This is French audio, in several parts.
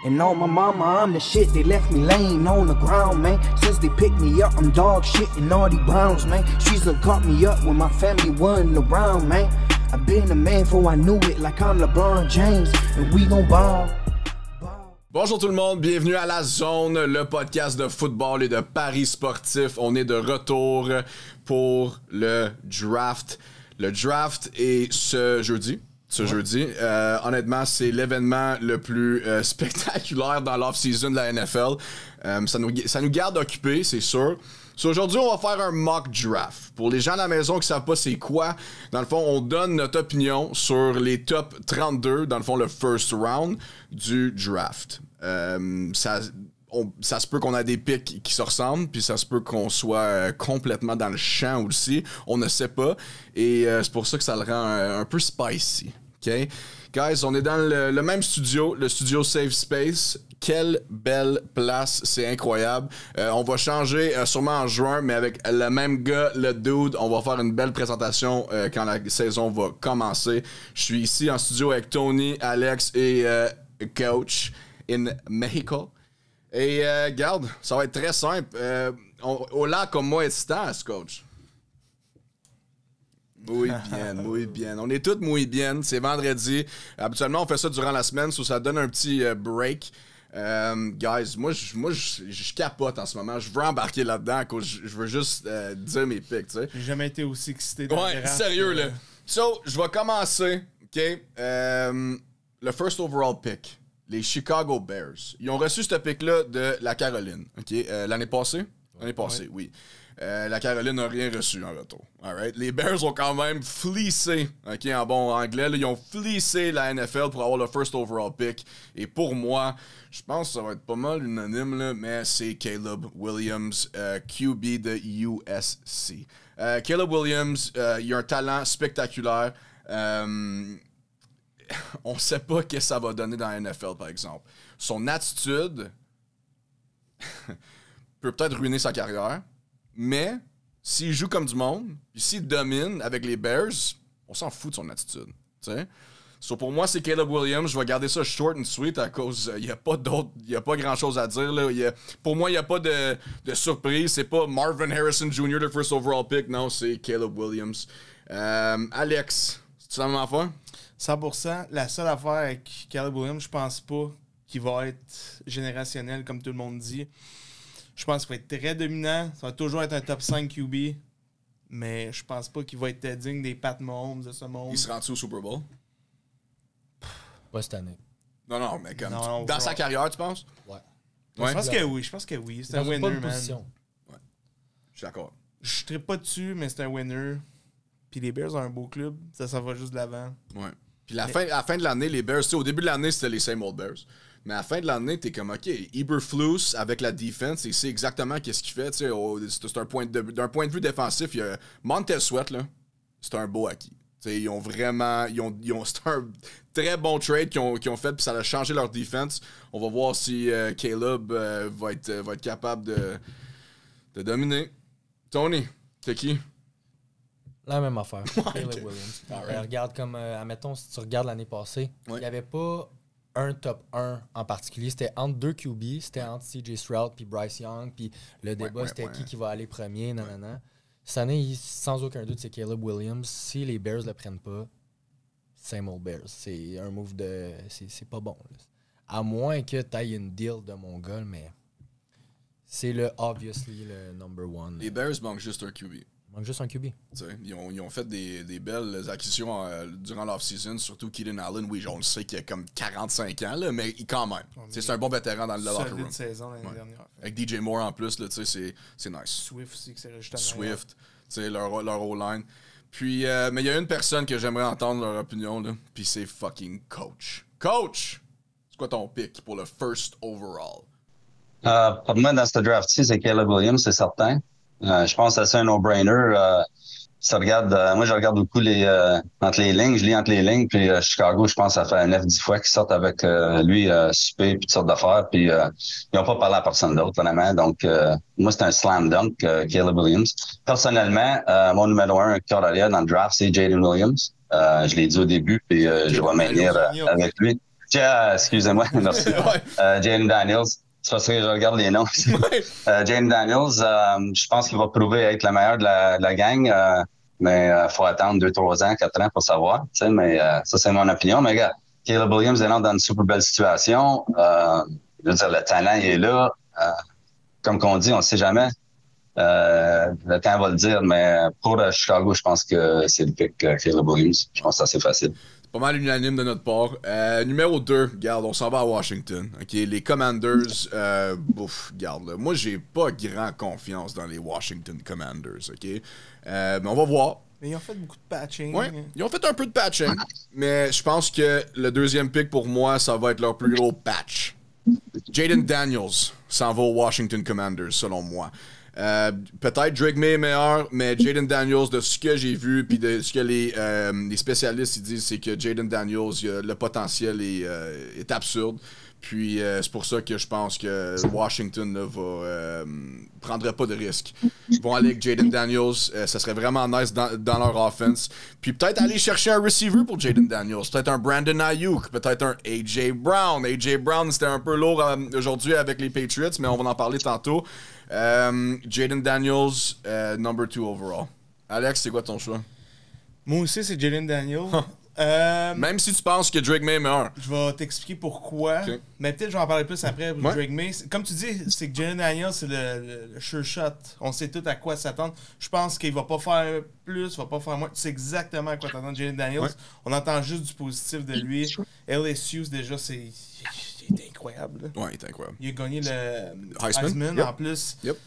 And on my mama, I'm the shit. They left me laying on the ground, man. Since they picked me up, I'm dog shit and all these Browns, man. She's done caught me up when my family wasn't around, man. I've been a man before I knew it, like I'm LeBron James, and we gon' ball. Bonjour tout le monde, bienvenue à La Zone, le podcast de football et de paris sportifs. On est de retour pour le draft. Le draft est ce jeudi. Honnêtement, c'est l'événement le plus spectaculaire dans l'off-season de la NFL. Ça nous garde occupés, c'est sûr. So, aujourd'hui, on va faire un mock draft. Pour les gens à la maison qui ne savent pas c'est quoi, dans le fond, on donne notre opinion sur les top 32, dans le fond, le first round du draft. Ça se peut qu'on a des picks qui se ressemblent, puis ça se peut qu'on soit complètement dans le champ aussi. On ne sait pas. Et c'est pour ça que ça le rend un peu spicy. OK? Guys, on est dans le même studio, le studio Safe Space. Quelle belle place, c'est incroyable. On va changer sûrement en juin, mais avec le même gars, le dude. On va faire une belle présentation quand la saison va commencer. Je suis ici en studio avec Tony, Alex et Coach in Mexico. Et garde, ça va être très simple. Hola, como estás, Coach? Muy bien, muy bien. On est tous muy bien. C'est vendredi. Habituellement, on fait ça durant la semaine, ça donne un petit break. Guys, moi, je capote en ce moment. Je veux embarquer là-dedans. Je veux juste dire mes picks, tu sais. J'ai jamais été aussi excité dans le draft. Sérieux, là. So, je vais commencer, OK? Le first overall pick. Les Chicago Bears. Ils ont reçu ce pick-là de la Caroline, OK? L'année passée? L'année passée, oui. La Caroline n'a rien reçu en retour. All right? Les Bears ont quand même fleecé, OK, en bon anglais, là, ils ont fleecé la NFL pour avoir le first overall pick. Et pour moi, je pense que ça va être pas mal unanime, là, mais c'est Caleb Williams, QB de USC. Caleb Williams, il a un talent spectaculaire. On ne sait pas ce que ça va donner dans la NFL, par exemple. Son attitude peut peut-être ruiner sa carrière. Mais, s'il joue comme du monde, puis s'il domine avec les Bears, on s'en fout de son attitude. T'sais? So pour moi, c'est Caleb Williams. Je vais garder ça short and sweet à cause il n'y a pas grand-chose à dire. Là. Pour moi, il n'y a pas de surprise. C'est pas Marvin Harrison Jr., le first overall pick. Non, c'est Caleb Williams. Alex, c'est-tu la même affaire? 100%. La seule affaire avec Caleb Williams, je pense pas qu'il va être générationnel, comme tout le monde dit. Je pense qu'il va être très dominant. Ça va toujours être un top 5 QB. Mais je pense pas qu'il va être digne des Pat Mahomes de ce monde. Il se rend-tu au Super Bowl? Pas cette année. Non, mais comme dans sa carrière, tu penses? Ouais. Je pense que oui. C'est un winner, man. Ouais. Je suis d'accord. Je ne trippe pas dessus, mais c'est un winner. Puis les Bears ont un beau club. Ça va juste de l'avant. Ouais. Puis à la fin de l'année, les Bears, au début de l'année, c'était les same old Bears. Mais à la fin de l'année, t'es comme, OK, Eberflus, avec la defense, il sait exactement qu'est-ce qu'il fait. C'est d'un point de vue défensif, il y a Montez Sweat, là, c'est un beau acquis. T'sais, ils ont vraiment... c'est un très bon trade qu'ils ont fait, puis ça a changé leur defense. On va voir si Caleb va être capable de dominer. Tony, c'est qui? La même affaire. Okay. Caleb Williams. Regarde comme, admettons, si tu regardes l'année passée, il n'y avait pas un top 1 en particulier. C'était entre deux QB. C'était entre CJ Stroud puis Bryce Young. Puis le débat, c'était qui va aller premier, nanana. Cette année, sans aucun doute, c'est Caleb Williams. Si les Bears le prennent pas, same old Bears. C'est un move de... C'est pas bon. Là. À moins que tu ailles une deal de mon gars, mais c'est obviously le number one. Les Bears manquent juste un QB. Il manque juste un QB. Ils ont fait des belles acquisitions durant l'off-season, surtout Keenan Allen. Oui, on le sait qu'il a comme 45 ans, là, mais quand même. C'est un bon vétéran dans le locker room. Saison l'année dernière. Avec DJ Moore en plus, là, c'est nice. Swift aussi, que c'est juste Swift, leur O-line. Puis, mais il y a une personne que j'aimerais entendre leur opinion, là, puis c'est fucking Coach. Coach! C'est quoi ton pick pour le first overall? Pour moi, dans ce draft-ci, c'est Caleb Williams, c'est certain. Je pense que c'est un no-brainer. Moi, je regarde beaucoup entre les lignes. Je lis entre les lignes. Puis Chicago, je pense que ça fait 9-10 fois qu'ils sortent avec lui, souper, puis toutes sortes d'affaires. Puis ils n'ont pas parlé à personne d'autre, vraiment. Donc, moi, c'est un slam dunk, Caleb Williams. Personnellement, mon numéro 1 carrière dans le draft, c'est Jaden Williams. Je l'ai dit au début, puis je vais maintenir avec lui. Excusez-moi, merci. Jaden Daniels. C'est parce que je regarde les noms. Jaden Daniels, je pense qu'il va prouver être le meilleur de la gang, mais il faut attendre 2, 3 ans, 4 ans pour savoir. Mais ça, c'est mon opinion. Mais regarde, Caleb Williams est dans une super belle situation. Je veux dire, le talent il est là. Comme qu'on dit, on ne sait jamais. Le temps va le dire, mais pour Chicago, je pense que c'est le pick Caleb Williams. Je pense que c'est assez facile. Pas mal unanime de notre part. Numéro 2, regarde, on s'en va à Washington. OK, les Commanders, regarde, là, moi, j'ai pas grand confiance dans les Washington Commanders, OK? Mais on va voir. Mais ils ont fait beaucoup de patching. Ouais, ils ont fait un peu de patching, mais je pense que le deuxième pick, pour moi, ça va être leur plus gros patch. Jaden Daniels s'en va aux Washington Commanders, selon moi. Peut-être Drake May est meilleur, mais Jaden Daniels, de ce que j'ai vu, puis de ce que les spécialistes ils disent, c'est que Jaden Daniels, le potentiel est absurde. Puis c'est pour ça que je pense que Washington ne prendrait pas de risque. Ils vont aller avec Jaden Daniels, ça serait vraiment nice dans leur offense. Puis peut-être aller chercher un receiver pour Jaden Daniels, peut-être un Brandon Ayuk, peut-être un A.J. Brown. A.J. Brown, c'était un peu lourd aujourd'hui avec les Patriots, mais on va en parler tantôt. Jaden Daniels, number 2 overall. Alex, c'est quoi ton choix? Moi aussi, c'est Jaden Daniels. Même si tu penses que Drake May est meilleur. Je vais t'expliquer pourquoi. Okay. Mais peut-être je vais en parler plus après pour Drake May. Comme tu dis, c'est que Jaden Daniels, c'est le sure shot. On sait tout à quoi s'attendre. Je pense qu'il va pas faire plus, il va pas faire moins. Tu sais exactement à quoi t'attendre Jaden Daniels. Ouais. On entend juste du positif de lui. LSU, déjà, il est incroyable. Ouais, il est incroyable. Il a gagné le Heisman yep. En plus. Yep.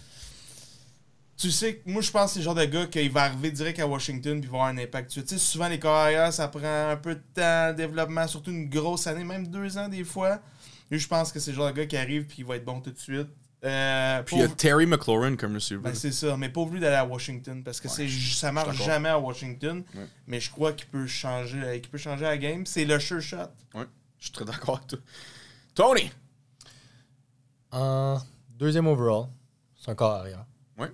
Tu sais, moi je pense que c'est le genre de gars qu'il va arriver direct à Washington puis va avoir un impact. Tu sais, souvent les carrières, ça prend un peu de temps, de développement, surtout une grosse année, même 2 ans des fois. Lui, je pense que c'est le genre de gars qui arrive puis il va être bon tout de suite. Puis il y a Terry McLaurin comme receiver. Ben, c'est ça, mais pas voulu d'aller à Washington parce que ça marche jamais à Washington. Ouais. Mais je crois qu'il peut changer la game. C'est le sure shot. Ouais, je suis très d'accord avec toi. Tony! Deuxième overall, c'est un corps arrière. Ouais.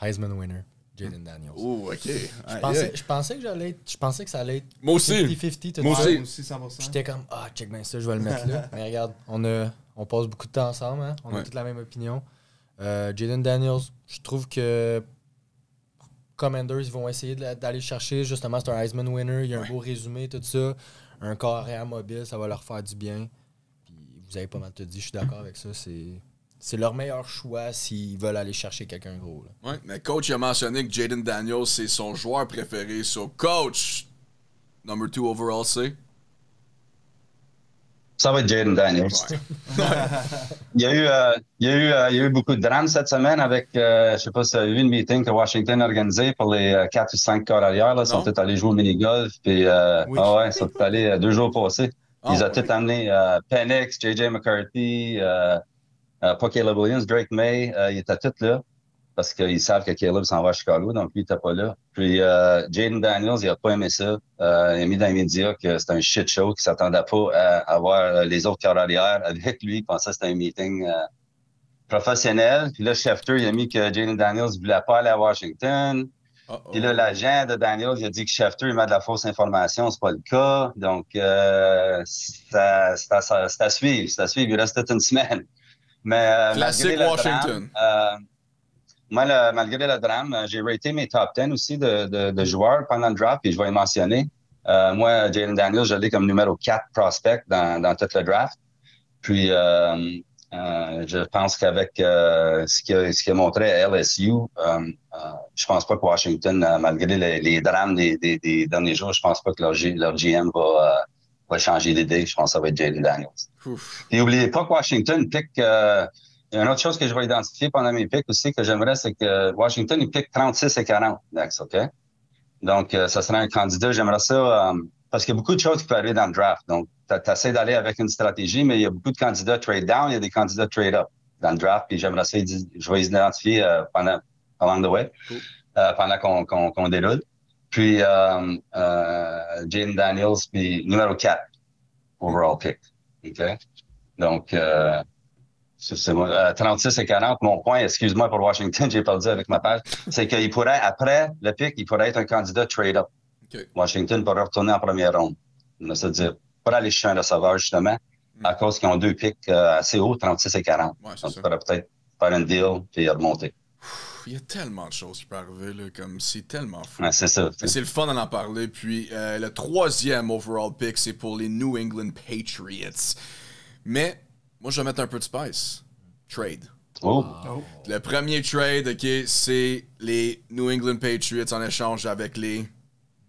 Heisman winner, Jaden Daniels. Oh, OK. Je pensais que ça allait être moi aussi. 50-50. Moi aussi 100%. J'étais comme, check bien ça, je vais le mettre là. Mais regarde, on passe beaucoup de temps ensemble, hein? On a toute la même opinion. Jaden Daniels, je trouve que Commanders, ils vont essayer d'aller chercher, justement, c'est un Heisman winner, il y a un beau résumé, tout ça. Un corps arrière mobile, ça va leur faire du bien. Puis vous avez pas mal tout dit, je suis d'accord avec ça, c'est leur meilleur choix s'ils veulent aller chercher quelqu'un gros. Oui, mais coach il a mentionné que Jaden Daniels, c'est son joueur préféré. So, coach, number 2 overall, c'est? Ça va être Jaden Daniels. Ouais. il y a eu beaucoup de drames cette semaine avec, je sais pas si tu as vu le meeting que Washington a organisé pour les 4 ou 5 corps arrière. Ils sont tous allés jouer au mini-golf. Puis, ils sont tous allés 2 jours passés. Ils ont tous amené Penix, J.J. McCarthy, pas Caleb Williams, Drake May, il était tout là parce qu'ils savent que Caleb s'en va à Chicago, donc lui, il n'était pas là. Puis Jaden Daniels, il n'a pas aimé ça. Il a mis dans les médias que c'était un shit show, qu'il ne s'attendait pas à avoir les autres corps arrière avec lui. Il pensait que c'était un meeting professionnel. Puis là, Schefter, il a mis que Jaden Daniels ne voulait pas aller à Washington. Puis là, l'agent de Daniels, il a dit que Schefter, il met de la fausse information. C'est pas le cas. Donc, c'est à suivre. C'est à suivre. Il reste toute une semaine. Mais classique Washington. Malgré le drame, j'ai raté mes top 10 aussi de joueurs pendant le draft, puis je vais les mentionner. Moi, Jaden Daniels, je l'ai comme numéro 4 prospect dans tout le draft. Puis, je pense qu'avec ce qu'il a montré à LSU, je pense pas que Washington, malgré les drames des derniers jours, je pense pas que leur GM va changer d'idée. Je pense que ça va être Jaden Daniels. Ouf. Et n'oubliez pas que Washington pique... il y a une autre chose que je vais identifier pendant mes picks aussi que j'aimerais, c'est que Washington, il pique 36 et 40 next, OK? Donc, ça serait un candidat. J'aimerais ça... parce qu'il y a beaucoup de choses qui peuvent arriver dans le draft. Donc, tu essaies d'aller avec une stratégie, mais il y a beaucoup de candidats trade down, il y a des candidats trade up dans le draft. Puis j'aimerais ça, je vais les identifier along the way, pendant qu'on déroule. Puis, Jaden Daniels, puis numéro 4, overall pick. OK? Donc, c'est moi. 36 et 40, mon point, excuse-moi pour Washington, j'ai perdu avec ma page, c'est qu'il pourrait, après le pick, il pourrait être un candidat trade-up. Okay. Washington pourrait retourner en première ronde. On va se dire. pas aller chercher un receveur, justement, à cause qu'ils ont 2 pics assez hauts, 36 et 40. Ouais, c'est Donc, ça. tu pourrais peut-être faire un deal puis remonter. Il y a tellement de choses qui peuvent arriver, là, comme c'est tellement fou. Ouais, c'est ça. Mais c'est le fun d'en parler. Puis le 3e overall pick, c'est pour les New England Patriots. Mais moi, je vais mettre un peu de spice. Trade. Oh. Le premier trade, OK, c'est les New England Patriots en échange avec les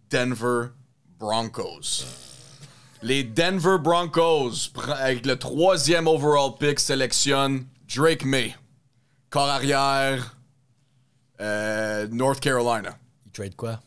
Denver Broncos. Les Denver Broncos, avec le 3e overall pick, sélectionnent Drake May, corps arrière, North Carolina. Il trade quoi?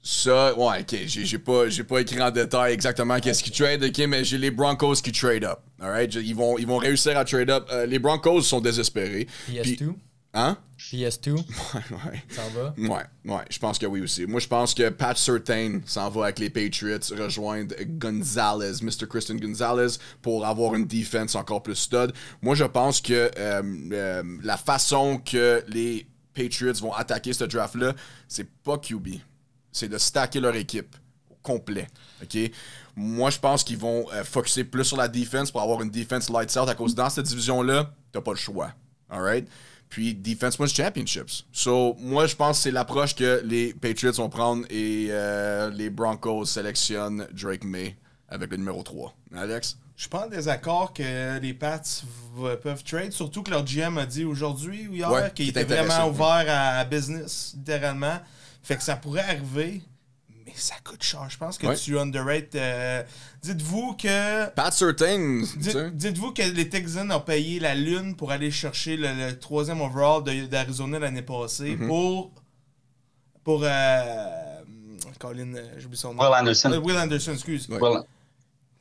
Ça, ouais, OK, j'ai pas écrit en détail exactement qu'est-ce qu'ils trade, OK, mais j'ai les Broncos qui trade up. All right? Ils vont réussir à trade up. Les Broncos sont désespérés. PS2? Hein? PS2? Ouais. Ça va? Ouais, je pense que oui aussi. Moi, je pense que Pat Surtain s'en va avec les Patriots rejoindre Gonzalez, Mr. Christian Gonzalez, pour avoir une defense encore plus stud. Moi, je pense que la façon que les Patriots vont attaquer ce draft-là, c'est pas QB. C'est de stacker leur équipe au complet. OK? Moi, je pense qu'ils vont focusser plus sur la defense pour avoir une defense lights out à cause dans cette division-là, t'as pas le choix. All right? Puis Defense wins championships. So, moi, je pense que c'est l'approche que les Patriots vont prendre et les Broncos sélectionnent Drake May avec le numéro 3. Alex? Je suis pas en désaccord que les Pats peuvent trade, surtout que leur GM a dit aujourd'hui ou hier qu'il était vraiment ouvert à business, littéralement. Fait que ça pourrait arriver, mais ça coûte cher. Je pense que tu underrates. Dites-vous que... Pat Surtain. Dites-vous que les Texans ont payé la lune pour aller chercher le 3e overall d'Arizona l'année passée pour Colin, j'oublie son nom. Will Anderson. Will Anderson, excuse. Ouais.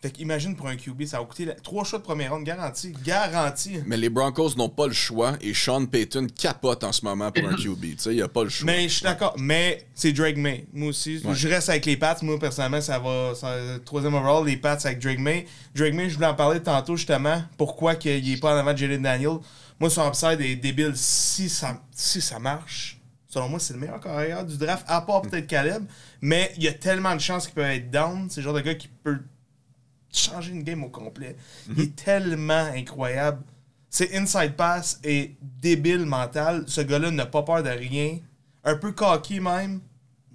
Fait qu'imagine pour un QB, ça va coûter 3 choix de première ronde garantis. Garanti. Mais les Broncos n'ont pas le choix et Sean Payton capote en ce moment pour un QB. Tu sais, il n'y a pas le choix. Mais je suis d'accord. Mais c'est Drake May. Moi aussi. Je reste avec les Pats. Moi, personnellement, ça va 3e overall, les Pats avec Drake May. Drake May, je voulais en parler tantôt, justement. Pourquoi il n'est pas en avant de Jalen Daniels. Moi, son upside est débile. Si ça marche, selon moi, c'est le meilleur carrière du draft, à part peut-être Caleb. Mais il y a tellement de chances qu'il peut être down. C'est le genre de gars qui peut changer une game au complet. Il est tellement incroyable. C'est inside pass et débile mental. Ce gars-là n'a pas peur de rien. Un peu cocky même.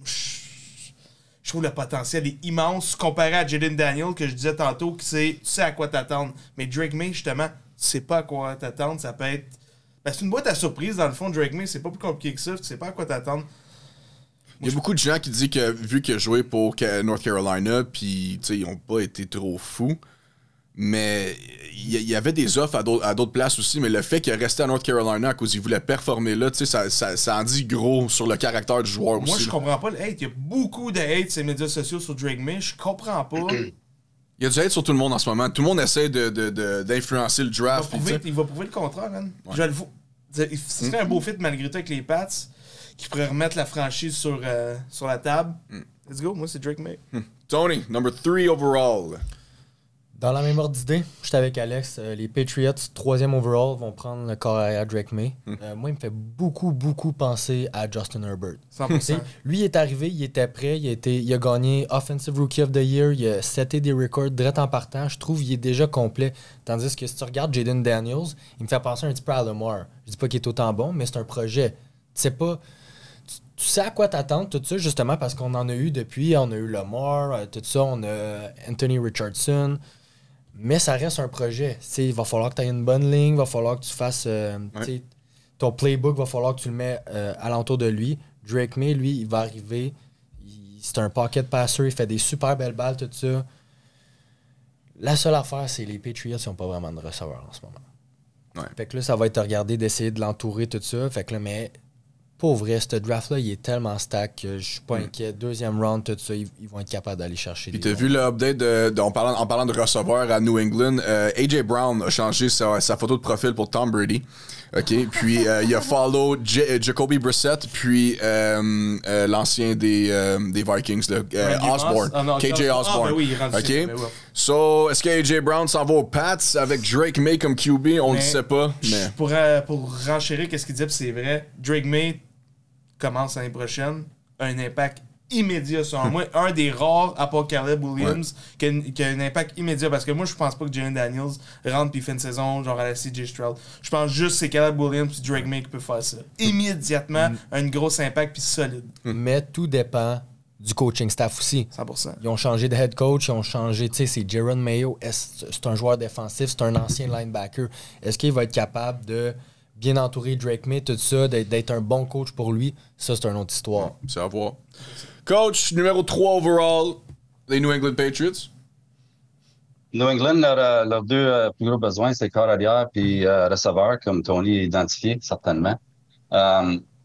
Je trouve le potentiel est immense comparé à Jalen Daniels que je disais tantôt que tu sais à quoi t'attendre. Mais Drake May, justement, tu sais pas à quoi t'attendre. Ça peut être... c'est une boîte à surprise dans le fond. Drake May, c'est pas plus compliqué que ça. Tu sais pas à quoi t'attendre. Il y a beaucoup de gens qui disent que vu qu'il a joué pour North Carolina, puis ils n'ont pas été trop fous, mais il y avait des offres à d'autres places aussi, mais le fait qu'il est resté à North Carolina à cause qu'il voulait performer là, ça en dit gros sur le caractère du joueur aussi. Moi, je comprends pas le hate. Il y a beaucoup de hate sur les médias sociaux sur Drake May. Je comprends pas. Il y a du hate sur tout le monde en ce moment. Tout le monde essaie d'influencer le draft. Il va prouver le contraire, man. Ouais. Ce serait un beau fit malgré tout avec les Pats qui pourrait remettre la franchise sur la table. Let's go, moi c'est Drake May. Tony, number 3 overall. Dans la même ordre d'idée, j'étais avec Alex. Les Patriots, 3e overall, vont prendre le corps à Drake May. Moi, il me fait beaucoup penser à Justin Herbert. 100%. Lui, il est arrivé, il était prêt, il a gagné Offensive Rookie of the Year, il a seté des records direct en partant. Je trouve qu'il est déjà complet. Tandis que si tu regardes Jaden Daniels, il me fait penser un petit peu à Lamar. Je dis pas qu'il est autant bon, mais c'est un projet. Tu sais pas... Tu sais à quoi t'attendre, tout ça, justement, parce qu'on en a eu depuis. On a eu Lamar, tout ça, on a Anthony Richardson. Mais ça reste un projet. Il va falloir que tu aies une bonne ligne, il va falloir que tu fasses... ton playbook, il va falloir que tu le mets alentour de lui. Drake May, lui, il va arriver. C'est un pocket passer, il fait des super belles balles, tout ça. La seule affaire, c'est les Patriots n'ont pas vraiment de receveur en ce moment. Fait que là, ça va être regardé d'essayer de l'entourer, tout ça. Fait que là, mais... Pour vrai, ce draft-là, il est tellement stack que je suis pas inquiet. 2e round, tout ça, ils vont être capables d'aller chercher. Puis t'as vu l'update en parlant de receveur à New England, AJ Brown a changé sa photo de profil pour Tom Brady. OK? Puis il a follow Jacoby Brissett, puis l'ancien des Vikings, Osborne. KJ Osborne. Ben oui, il est rendu OK? So, est-ce que AJ Brown s'en va aux Pats avec Drake May comme QB? On ne le sait pas. Mais... Pour renchérir, qu'est-ce qu'il dit, c'est vrai. Drake May commence l'année prochaine, a un impact immédiat, selon moi. Un des rares, à part Caleb Williams, qui a un impact immédiat. Parce que moi, je pense pas que Jalen Daniels rentre puis fait une saison genre à la CJ Stroud. Je pense juste que c'est Caleb Williams et Drake May qui peut faire ça. Immédiatement, un gros impact puis solide. Mais tout dépend du coaching staff aussi. 100%. Ils ont changé de head coach, ils ont changé, tu sais, c'est Jaron Mayo. C'est un joueur défensif, c'est un ancien linebacker. Est-ce qu'il va être capable de bien entourer Drake May, tout ça, d'être un bon coach pour lui? Ça, c'est une autre histoire. C'est à voir. Coach, numéro 3 overall, les New England Patriots. New England, leurs deux plus gros besoins, c'est corps arrière puis receveur, comme Tony a identifié, certainement.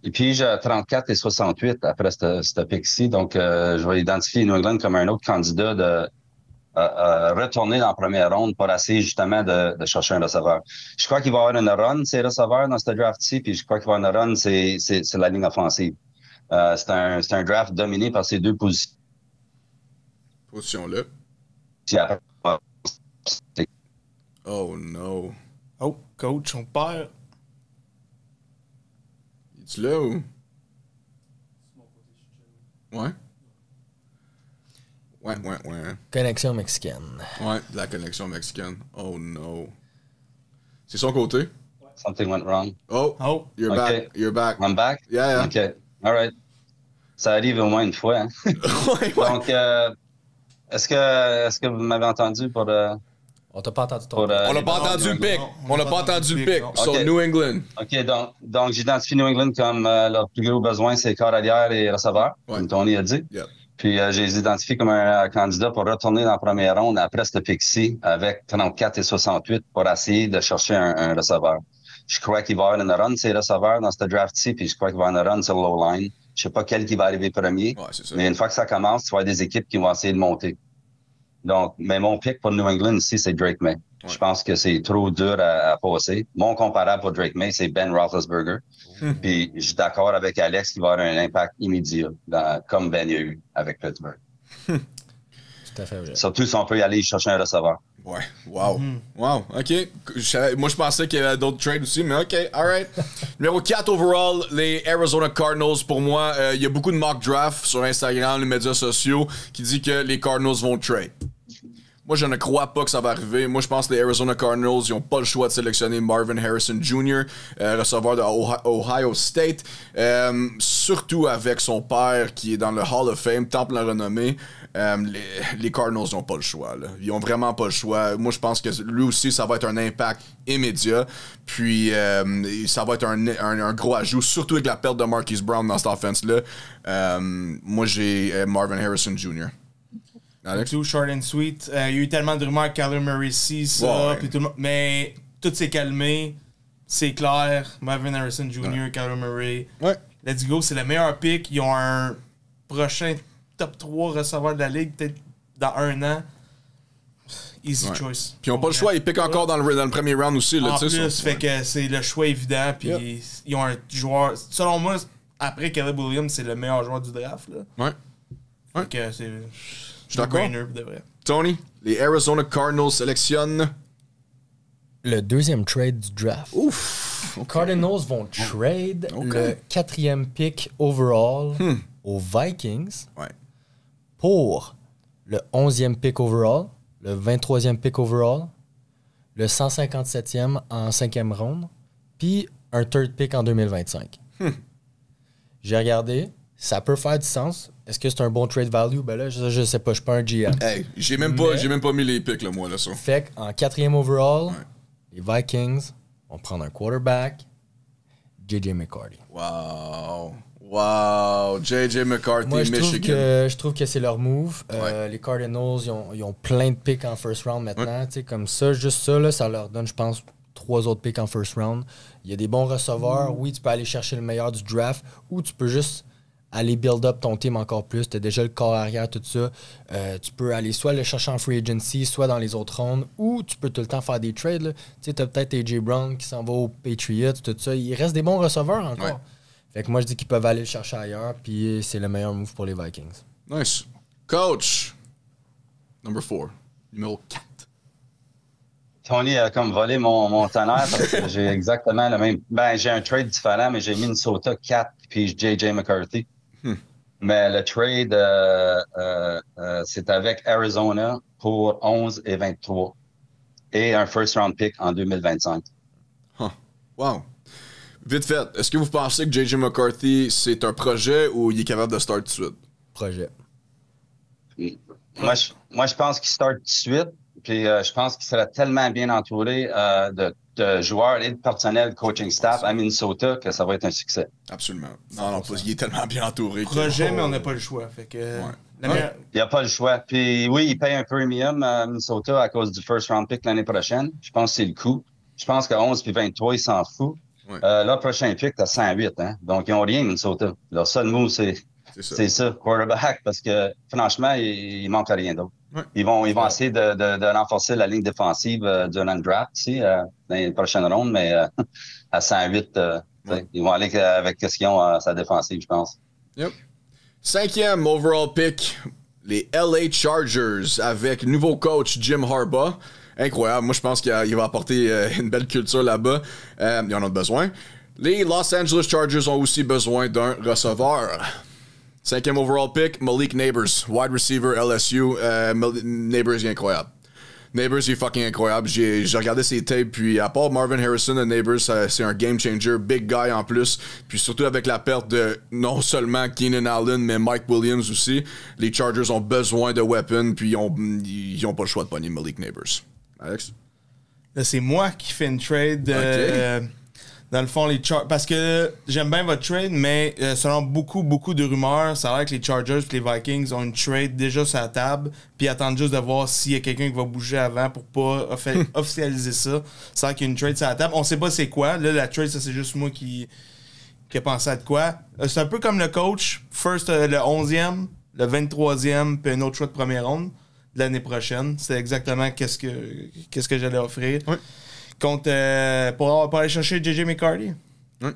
Et puis, j'ai 34 et 68 après cette pick-ci. Donc, je vais identifier New England comme un autre candidat de retourner dans la première ronde pour essayer justement de chercher un receveur. Je crois qu'il va y avoir une run, ces receveurs, dans ce draft-ci. Puis, je crois qu'il va y avoir une run, c'est la ligne offensive. C'est un draft dominé par ces deux positions. Position-là. Oh no. Oh, coach, on perd. Es-tu là ou? Ouais. Ouais. Connexion mexicaine. Ouais, de la connexion mexicaine. Oh no. C'est son côté? Something went wrong. Oh, you're back. You're back. I'm back? Yeah. OK. All right. Ça arrive au moins une fois. Hein? ouais. Donc, est-ce que vous m'avez entendu pour... On t'a pas entendu ton on n'a pas entendu le pic. On n'a pas entendu le pic. Sur New England. OK, donc j'identifie New England comme leur plus gros besoin, c'est corps arrière et receveur, comme Tony a dit. Yep. Puis je les identifie comme un candidat pour retourner dans la première ronde après ce pick-ci avec 34 et 68 pour essayer de chercher un receveur. Je crois qu'il va y avoir une run, ces receveurs, dans ce draft-ci, puis je crois qu'il va y avoir une run sur le low line. Je sais pas quel qui va arriver premier, mais une fois que ça commence, tu vas avoir des équipes qui vont essayer de monter. Donc, mais mon pick pour New England ici, c'est Drake May. Ouais. Je pense que c'est trop dur à passer. Mon comparable pour Drake May, c'est Ben Roethlisberger. Puis, je suis d'accord avec Alex qu'il va avoir un impact immédiat, comme Ben y a eu avec Pittsburgh. Tout à fait vrai. Surtout si on peut y aller chercher un receveur. Ouais, wow. Wow, OK. Moi, je pensais qu'il y avait d'autres trades aussi, mais OK, all right. Numéro 4 overall, les Arizona Cardinals. Pour moi, il y a beaucoup de mock draft sur Instagram, les médias sociaux, qui dit que les Cardinals vont trade. Moi, je ne crois pas que ça va arriver. Moi, je pense que les Arizona Cardinals, ils n'ont pas le choix de sélectionner Marvin Harrison Jr., receveur de Ohio State. Surtout avec son père qui est dans le Hall of Fame, temple la renommée. Les Cardinals n'ont pas le choix. Là. Ils n'ont vraiment pas le choix. Moi, je pense que lui aussi, ça va être un impact immédiat. Puis, ça va être un gros ajout, surtout avec la perte de Marquise Brown dans cette offense-là. Moi, j'ai Marvin Harrison Jr. Alex? Tout short and sweet. Il y a eu tellement de rumeurs que Kyler Murray ici, ça, puis tout le monde. Mais tout s'est calmé. C'est clair. Marvin Harrison Jr., Kyler Murray. Ouais. Let's go. C'est le meilleur pick. Ils ont un prochain top 3 receveur de la ligue, peut-être dans 1 an. Easy choice. Puis ils n'ont pas le choix. Ils piquent encore dans le premier round aussi. Là, en plus, fait que c'est le choix évident. Puis ils ont un joueur... Selon moi, après Caleb Williams, c'est le meilleur joueur du draft. Là. Ouais. Fait que c'est... Je suis d'accord. Tony, les Arizona Cardinals sélectionnent le deuxième trade du draft. Ouf! Okay. Cardinals vont trade le 4e pick overall aux Vikings pour le 11e pick overall, le 23e pick overall, le 157e en 5e ronde, puis un third pick en 2025. J'ai regardé, ça peut faire du sens. Est-ce que c'est un bon trade value? Ben là, je sais pas, je suis pas un GM. Hey, j'ai même pas mis les picks, là, moi, là, ça. Fait qu'en 4e overall, les Vikings vont prendre un quarterback, J.J. McCarthy. Wow. J.J. McCarthy, moi, Michigan. Je trouve que c'est leur move. Les Cardinals, ils ont plein de picks en first round maintenant. Comme ça, juste ça, là, ça leur donne, je pense, 3 autres picks en first round. Il y a des bons receveurs. Oui, tu peux aller chercher le meilleur du draft ou tu peux juste aller build up ton team encore plus. Tu as déjà le corps arrière, tout ça. Tu peux aller soit le chercher en free agency, soit dans les autres rondes, ou tu peux tout le temps faire des trades. Tu as peut-être AJ Brown qui s'en va aux Patriots, tout ça. Il reste des bons receveurs encore. Ouais. Fait que moi, je dis qu'ils peuvent aller le chercher ailleurs, puis c'est le meilleur move pour les Vikings. Nice. Coach, number 4, numéro 4. Tony a comme volé mon tonnerre parce que j'ai exactement le même... Ben, j'ai un trade différent, mais j'ai Minnesota 4 puis J.J. McCarthy. Mais le trade, c'est avec Arizona pour 11 et 23 et un first round pick en 2025. Huh. Wow. Vite fait, est-ce que vous pensez que J.J. McCarthy, c'est un projet ou il est capable de start tout de suite? Projet. Moi, je pense qu'il start tout de suite. Puis je pense qu'il serait tellement bien entouré de joueurs et de personnel coaching staff à Minnesota que ça va être un succès. Absolument. Non, il est tellement bien entouré. Projet, mais on n'a pas le choix. Fait que, Il n'y a pas le choix. Puis oui, il paye un premium à Minnesota à cause du first round pick l'année prochaine. Je pense que c'est le coup. Je pense qu'à 11 puis 23, il s'en fout. Ouais. Leur prochain pick, t'as 108. Hein? Donc, ils n'ont rien, Minnesota. Leur seul move, c'est ça, quarterback, parce que franchement, il manque à rien d'autre. Ouais. Ils vont essayer de renforcer la ligne défensive durant le draft ici, dans les prochaines rondes, mais à 108, ils vont aller avec ce qu'ils ont à sa défensive, je pense. Yep. 5e overall pick, les LA Chargers avec nouveau coach Jim Harbaugh. Incroyable. Moi, je pense qu'il va apporter une belle culture là-bas. Ils en ont besoin. Les Los Angeles Chargers ont aussi besoin d'un receveur. 5e overall pick, Malik Neighbors, wide receiver LSU. Neighbors, il est incroyable. Neighbors, il est fucking incroyable. J'ai regardé ses tapes, puis à part Marvin Harrison de Neighbors, c'est un game changer, big guy en plus. Puis surtout avec la perte de non seulement Keenan Allen, mais Mike Williams aussi, les Chargers ont besoin de weapons, puis ils ont pas le choix de pogner Malik Neighbors. Alex? Là, c'est moi qui fais une trade. Dans le fond, parce que j'aime bien votre trade, mais selon beaucoup de rumeurs, ça a l'air que les Chargers et les Vikings ont une trade déjà sur la table, puis attendent juste de voir s'il y a quelqu'un qui va bouger avant pour pas officialiser ça. C'est vrai qu'il y a une trade sur la table. On sait pas c'est quoi. Là, la trade, ça c'est juste moi qui ai pensé à de quoi. C'est un peu comme le coach. First, le 11e, le 23e, puis un autre choix de première ronde de l'année prochaine. C'est exactement qu'est-ce que j'allais offrir. Oui. Pour aller chercher J.J. McCarthy. Oui.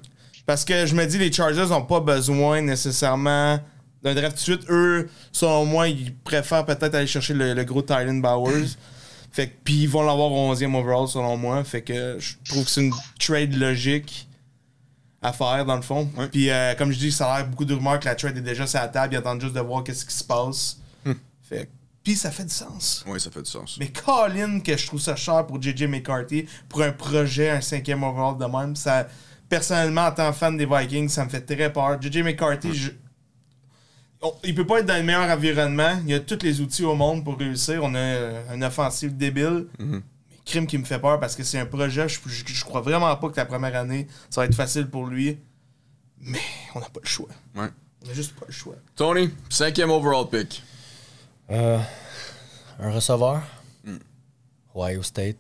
Parce que je me dis, les Chargers n'ont pas besoin nécessairement d'un draft tout de suite. Eux, selon moi, ils préfèrent peut-être aller chercher le gros Tylen Bowers. Puis ils vont l'avoir au 11e overall, selon moi. Fait que je trouve que c'est une trade logique à faire, dans le fond. Oui. Puis comme je dis, ça a l'air beaucoup de rumeurs que la trade est déjà sur la table. Ils attendent juste de voir qu'est-ce qui se passe. Fait puis ça fait du sens. Oui, ça fait du sens. Mais Colin, que je trouve ça cher pour J.J. McCarthy, pour un projet, un 5e overall de même, ça, personnellement, en tant que fan des Vikings, ça me fait très peur. J.J. McCarthy, il peut pas être dans le meilleur environnement. Il a tous les outils au monde pour réussir. On a une offensive débile. Mais crime qui me fait peur parce que c'est un projet. Je crois vraiment pas que la première année, ça va être facile pour lui. Mais on n'a pas le choix. Ouais. On a juste pas le choix. Tony, 5e overall pick. Un receveur. Ohio State.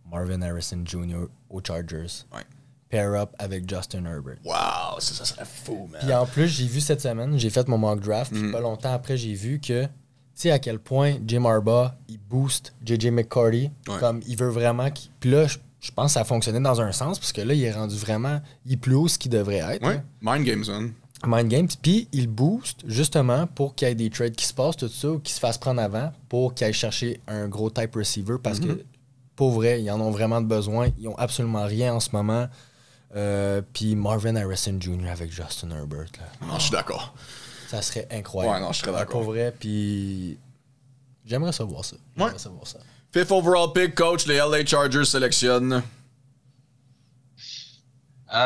Marvin Harrison Jr. aux Chargers. Ouais. Pair up avec Justin Herbert. Wow, ça serait fou, man. Puis en plus, j'ai vu cette semaine, j'ai fait mon mock draft, puis pas longtemps après, j'ai vu que, tu sais, à quel point Jim Harbaugh, il booste J.J. McCarthy. Ouais. Comme il veut vraiment. Puis là, je pense que ça a fonctionné dans un sens, parce que là, il est rendu vraiment. Il est plus haut ce qu'il devrait être. Ouais, hein. mind games, man. Mind Games, puis il booste justement pour qu'il y ait des trades qui se passent, tout ça, ou qui se fassent prendre avant, pour qu'il aille chercher un gros type receiver, parce que, pour vrai, ils en ont vraiment besoin. Ils ont absolument rien en ce moment. Puis Marvin Harrison Jr. avec Justin Herbert. Là. Non, je suis d'accord. Ça serait incroyable. Ouais, non, je serais d'accord. Pour vrai, puis j'aimerais savoir ça. J'aimerais savoir ça. 5th overall pick, coach, les LA Chargers sélectionnent.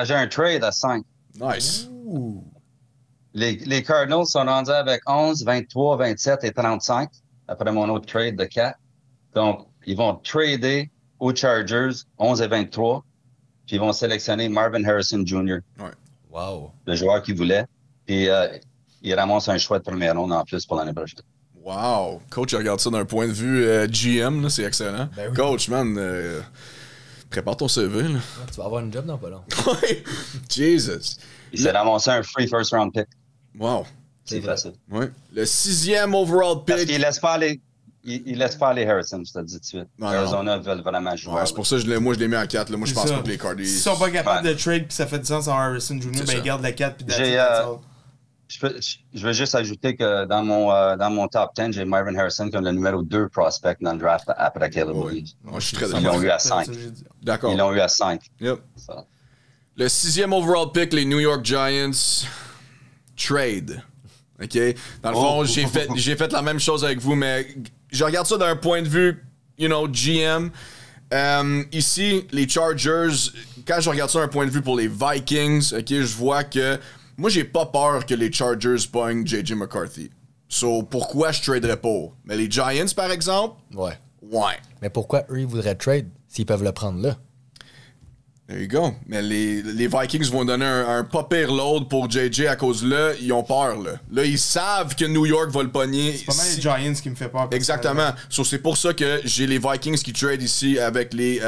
J'ai un trade à 5. Nice. Ouh. Les Cardinals sont rendus avec 11, 23, 27 et 35 après mon autre trade de 4. Donc, ils vont trader aux Chargers 11 et 23. Puis ils vont sélectionner Marvin Harrison Jr., Ouais. Wow. le joueur qu'ils voulaient. Puis ils ramassent un choix de première ronde en plus pour l'année prochaine. Wow. Coach, il regarde ça d'un point de vue GM, là, c'est excellent. Ben oui. Coach, man, prépare ton CV. Là. Tu vas avoir une job dans pas long. Ouais. Jesus. Il s'est ramassé un free first round pick. Wow. C'est facile. Ouais. Le 6e overall Parce pick. qu'il laisse pas aller. Il laisse pas aller Harrison, je te le dis tout de suite. Non, Arizona veulent vraiment jouer. Ouais, c'est pour ça que je l'ai mis en 4. Là. Moi, je pense pas que les Cardinals. S'ils sont pas capables de trade puis ça fait du sens en Harrison Jr., ben ça. ils gardent la 4 puis Je veux juste ajouter que dans mon top 10, j'ai Marvin Harrison comme le numéro 2 prospect dans le draft après Caleb Williams. Moi, je suis très Ils l'ont d'accord. eu à 5. D'accord. Ils l'ont eu à 5. Yep. Ça. Le 6e overall pick, les New York Giants. trade. OK? Dans le fond, j'ai fait la même chose avec vous, mais je regarde ça d'un point de vue, GM. Ici, les Chargers, quand je regarde ça d'un point de vue pour les Vikings, OK, je vois que moi, j'ai pas peur que les Chargers pognent J.J. McCarthy. So, pourquoi je traderais pas? Mais les Giants, par exemple? Ouais. Ouais. Mais pourquoi eux, ils voudraient trade s'ils peuvent le prendre là? There you go. Mais les Vikings vont donner un pas pire load pour JJ à cause là, ils ont peur là. Là, ils savent que New York va le pogner. C'est pas mal les Giants qui me fait peur. Exactement. So, c'est pour ça que j'ai les Vikings qui trade ici avec les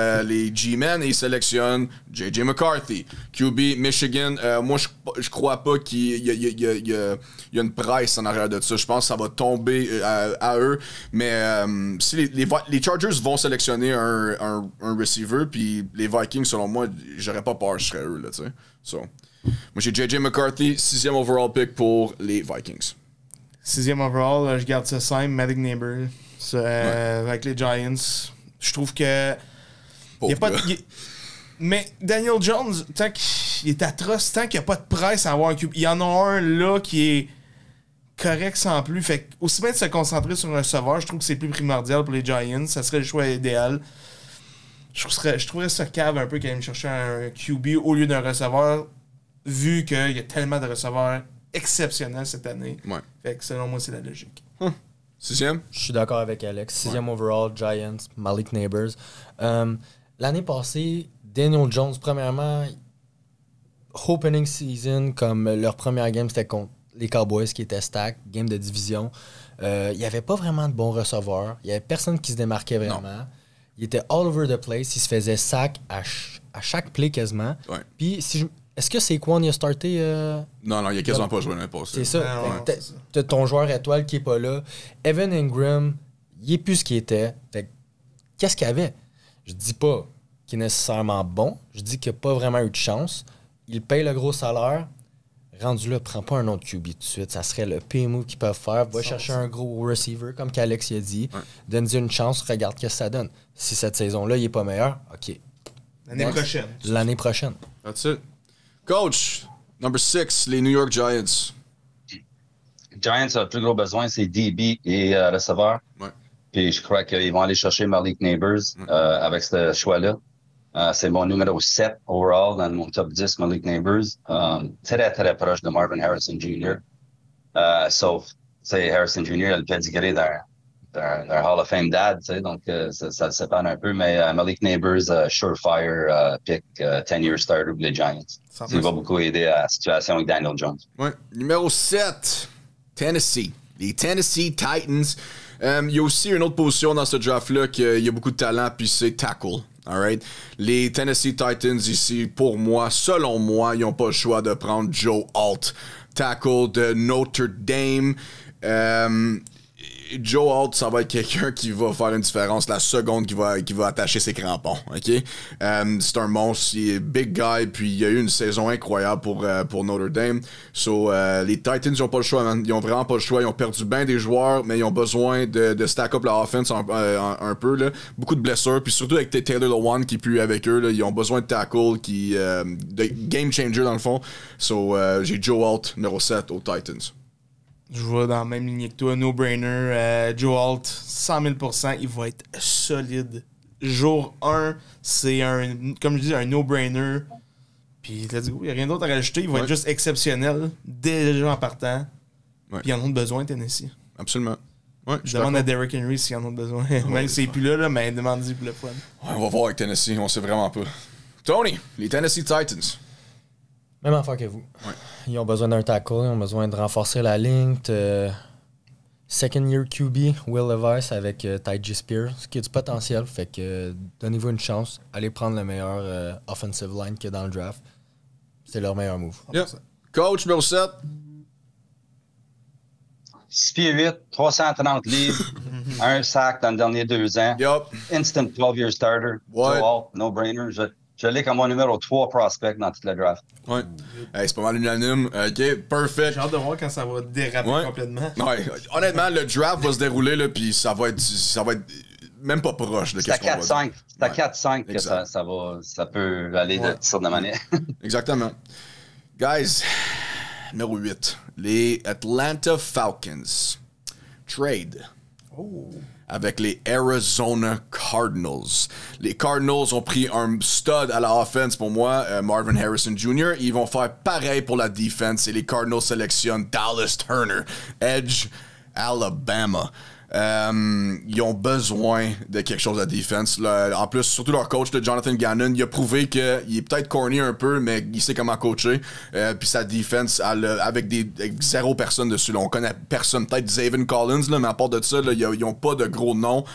G-Men et ils sélectionnent JJ McCarthy. QB, Michigan. Moi, je crois pas qu'il y a une price en arrière de ça. Je pense que ça va tomber à eux. Mais si les Chargers vont sélectionner un receiver, puis les Vikings, selon moi, j'aurais pas peur, je serais eux, là, tu sais. So, moi, j'ai J.J. McCarthy, 6e overall pick pour les Vikings. 6e overall, je garde ça simple, Malik Neighbor, avec les Giants. Je trouve que... Y a pas mais Daniel Jones, tant qu'il est atroce, tant qu'il n'y a pas de presse à avoir un QB, il y en a un là qui est correct sans plus. Fait que, aussi bien de se concentrer sur un receveur, je trouve que c'est plus primordial pour les Giants. Ça serait le choix idéal. Je trouverais ça cave un peu quand même chercher un QB au lieu d'un receveur, vu qu'il y a tellement de receveurs exceptionnels cette année. Ouais. Fait que selon moi, c'est la logique. 6e? Je suis d'accord avec Alex. 6e overall, Giants, Malik Neighbors. L'année passée, Daniel Jones, premièrement, opening season, comme leur première game, c'était contre les Cowboys qui étaient stack, game de division. Il n'y avait pas vraiment de bons receveurs. Il n'y avait personne qui se démarquait vraiment. Non. Il était all over the place. Il se faisait sac à chaque play quasiment. Ouais. Puis, est-ce que Saquon il a starté? Non, il a quasiment pas joué l'année passée. C'est ça. T'as ton joueur étoile qui est pas là. Evan Ingram, il est plus ce qu'il était. Qu'est-ce qu'il y avait? Je dis pas qu'il est nécessairement bon. Je dis qu'il n'a pas vraiment eu de chance. Il paye le gros salaire. Rendu là, prends pas un autre QB tout de suite. Ça serait le pire move qu'ils peuvent faire. Va chercher un gros receiver, comme qu'Alex a dit. Ouais. Donne-lui une chance, regarde ce que ça donne. Si cette saison-là, il n'est pas meilleur, OK. L'année prochaine. That's it. Coach, number 6, les New York Giants. Giants, le plus gros besoin, c'est DB et receveur. Ouais. Puis je crois qu'ils vont aller chercher Malik Neighbors avec ce choix-là. C'est mon numéro 7 overall dans mon top 10, Malik Neighbors. Très, très proche de Marvin Harrison Jr. Sauf, Harrison Jr. a le pedigree d'un Hall of Fame dad, donc ça le sépare un peu. Mais Malik Neighbors, surefire pick, 10-year starter pour les Giants. Il va beaucoup aider à la situation avec Daniel Jones. Ouais. Numéro 7, Tennessee. Les Tennessee Titans. Il y a aussi une autre position dans ce draft-là qu'il y a beaucoup de talent, puis c'est tackle. All right? Les Tennessee Titans ici, pour moi, selon moi, ils n'ont pas le choix de prendre Joe Alt, tackle de Notre Dame. Joe Alt, ça va être quelqu'un qui va faire une différence la seconde qui va attacher ses crampons. Okay? C'est un monstre, il est big guy, puis il y a eu une saison incroyable pour Notre Dame. So, les Titans, ils n'ont pas le choix, man. Ils ont vraiment pas le choix. Ils ont perdu bien des joueurs, mais ils ont besoin de stack up la offense un peu. Là. Beaucoup de blessures, puis surtout avec Taylor Lewan qui est plus avec eux. Là, ils ont besoin de tackle, de game changer dans le fond. So, j'ai Joe Alt, numéro 7 aux Titans. Je vois dans la même lignée que toi, no-brainer. Joe Alt, 100 000%, il va être solide. Jour 1, c'est comme je dis, un no-brainer. Puis, let's go, il n'y a rien d'autre à rajouter. Il va être juste exceptionnel, déjà en partant. Ouais. Puis, ils en ont besoin, Tennessee. Absolument. Ouais, je demande à Derrick Henry s'ils en ont besoin. Même s'il n'est plus là, mais demande-y pour le fun. Ouais, on va voir avec Tennessee, on sait vraiment pas. Tony, les Tennessee Titans. Même affaire que vous. Ouais. Ils ont besoin d'un tackle, ils ont besoin de renforcer la ligne. Second year QB, Will Levis avec Tyjae Spears, ce qui a du potentiel. Fait que donnez-vous une chance. Allez prendre le meilleur offensive line qu'il y a dans le draft. C'est leur meilleur move. Yeah. Coach, numéro 7. 6 pieds 8, 330 livres, un sac dans les derniers 2 ans. Yep. Instant 12-year starter. Ouais. No-brainer. Je l'ai comme mon numéro 3 prospect dans toute la draft. Ouais. Hey, c'est pas mal unanime. OK, perfect. J'ai hâte de voir quand ça va déraper complètement. Ouais. Honnêtement, le draft va se dérouler, là, puis ça va être même pas proche de qu'est-ce qu'on va dire. C'est à 4-5 que ça peut aller de toutes sortes de manières. Exactement. Guys, Numéro 8. Les Atlanta Falcons. Trade. Avec les Arizona Cardinals. Les Cardinals ont pris un stud à la offense pour moi, Marvin Harrison Jr. Ils vont faire pareil pour la defense et les Cardinals sélectionnent Dallas Turner, Edge, Alabama. Ils ont besoin de quelque chose à défense. En plus, surtout leur coach, Jonathan Gannon, il a prouvé qu'il est peut-être corny un peu, mais il sait comment coacher. Puis sa défense, avec zéro personne dessus. Là. On connaît personne, peut-être Zaven Collins, là, mais à part de ça, là, ils n'ont pas de gros noms.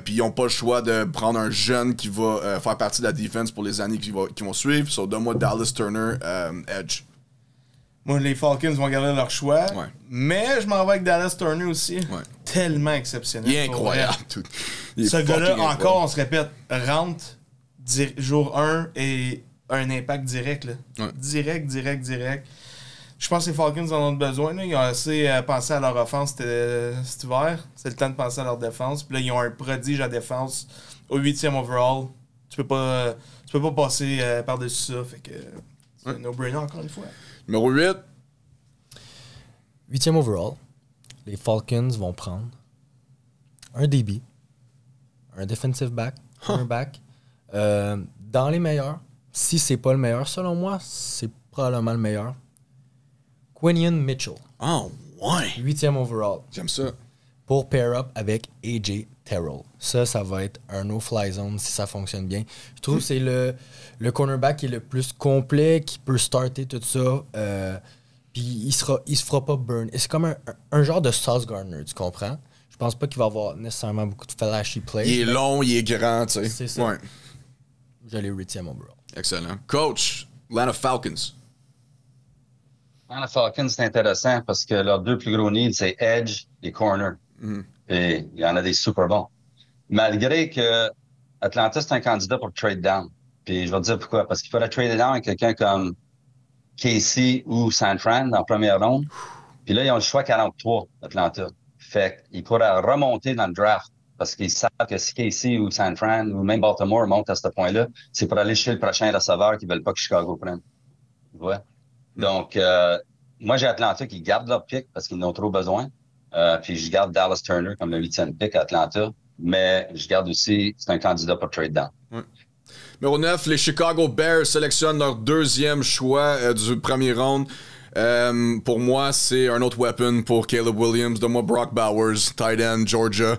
Puis ils n'ont pas le choix de prendre un jeune qui va faire partie de la défense pour les années qui vont suivre. So, donne-moi Dallas Turner, Edge. Moi, les Falcons vont garder leur choix. Ouais. Mais je m'en vais avec Dallas Turner aussi. Ouais. Tellement exceptionnel. Il est incroyable. Ce gars-là, encore, on se répète, rentre jour 1 et un impact direct. Là. Ouais. Direct. Je pense que les Falcons en ont besoin. Là. Ils ont assez pensé à leur offense cet hiver. C'est le temps de penser à leur défense. Puis là, ils ont un prodige à défense au 8e overall. Tu peux pas passer par-dessus ça. Fait que c'est un no-brainer encore une fois. Numéro 8. 8e overall, les Falcons vont prendre un DB, un defensive back, cornerback. Dans les meilleurs, si c'est pas le meilleur, selon moi, c'est probablement le meilleur. Quinion Mitchell. Oh, ouais. 8e overall. J'aime ça. Pour pair up avec AJ Terrell. Ça va être un no-fly zone si ça fonctionne bien. Je trouve que c'est le cornerback qui est le plus complet, qui peut starter tout ça. Puis il se fera pas burn. Et c'est comme un genre de Sauce Gardner, tu comprends? Je pense pas qu'il va avoir nécessairement beaucoup de flashy plays. Il est long, il est grand, tu sais. C'est ça. Ouais. J'allais 8e overall. Excellent. Coach, Atlanta Falcons. Les Falcons, c'est intéressant parce que leurs deux plus gros needs, c'est Edge et Corner. Et il y en a des super bons. Malgré que Atlanta, c'est un candidat pour trade down. Puis je vais te dire pourquoi. Parce qu'il faudrait trader down avec quelqu'un comme Casey ou San Fran en première ronde. Puis là, ils ont le choix 43, Atlanta. Fait qu'ils pourraient remonter dans le draft. Parce qu'ils savent que si Casey ou San Fran ou même Baltimore montent à ce point-là, c'est pour aller chez le prochain receveur qui ne veulent pas que Chicago prenne. Tu vois? Donc, moi, j'ai Atlanta qui garde leur pick parce qu'ils en ont trop besoin. Puis je garde Dallas Turner comme le 8e pick à Atlanta. Mais je garde aussi, c'est un candidat pour trade down. Ouais. Numéro 9, les Chicago Bears sélectionnent leur deuxième choix du premier round. Pour moi, c'est un autre weapon pour Caleb Williams. Donne-moi Brock Bowers, tight end, Georgia.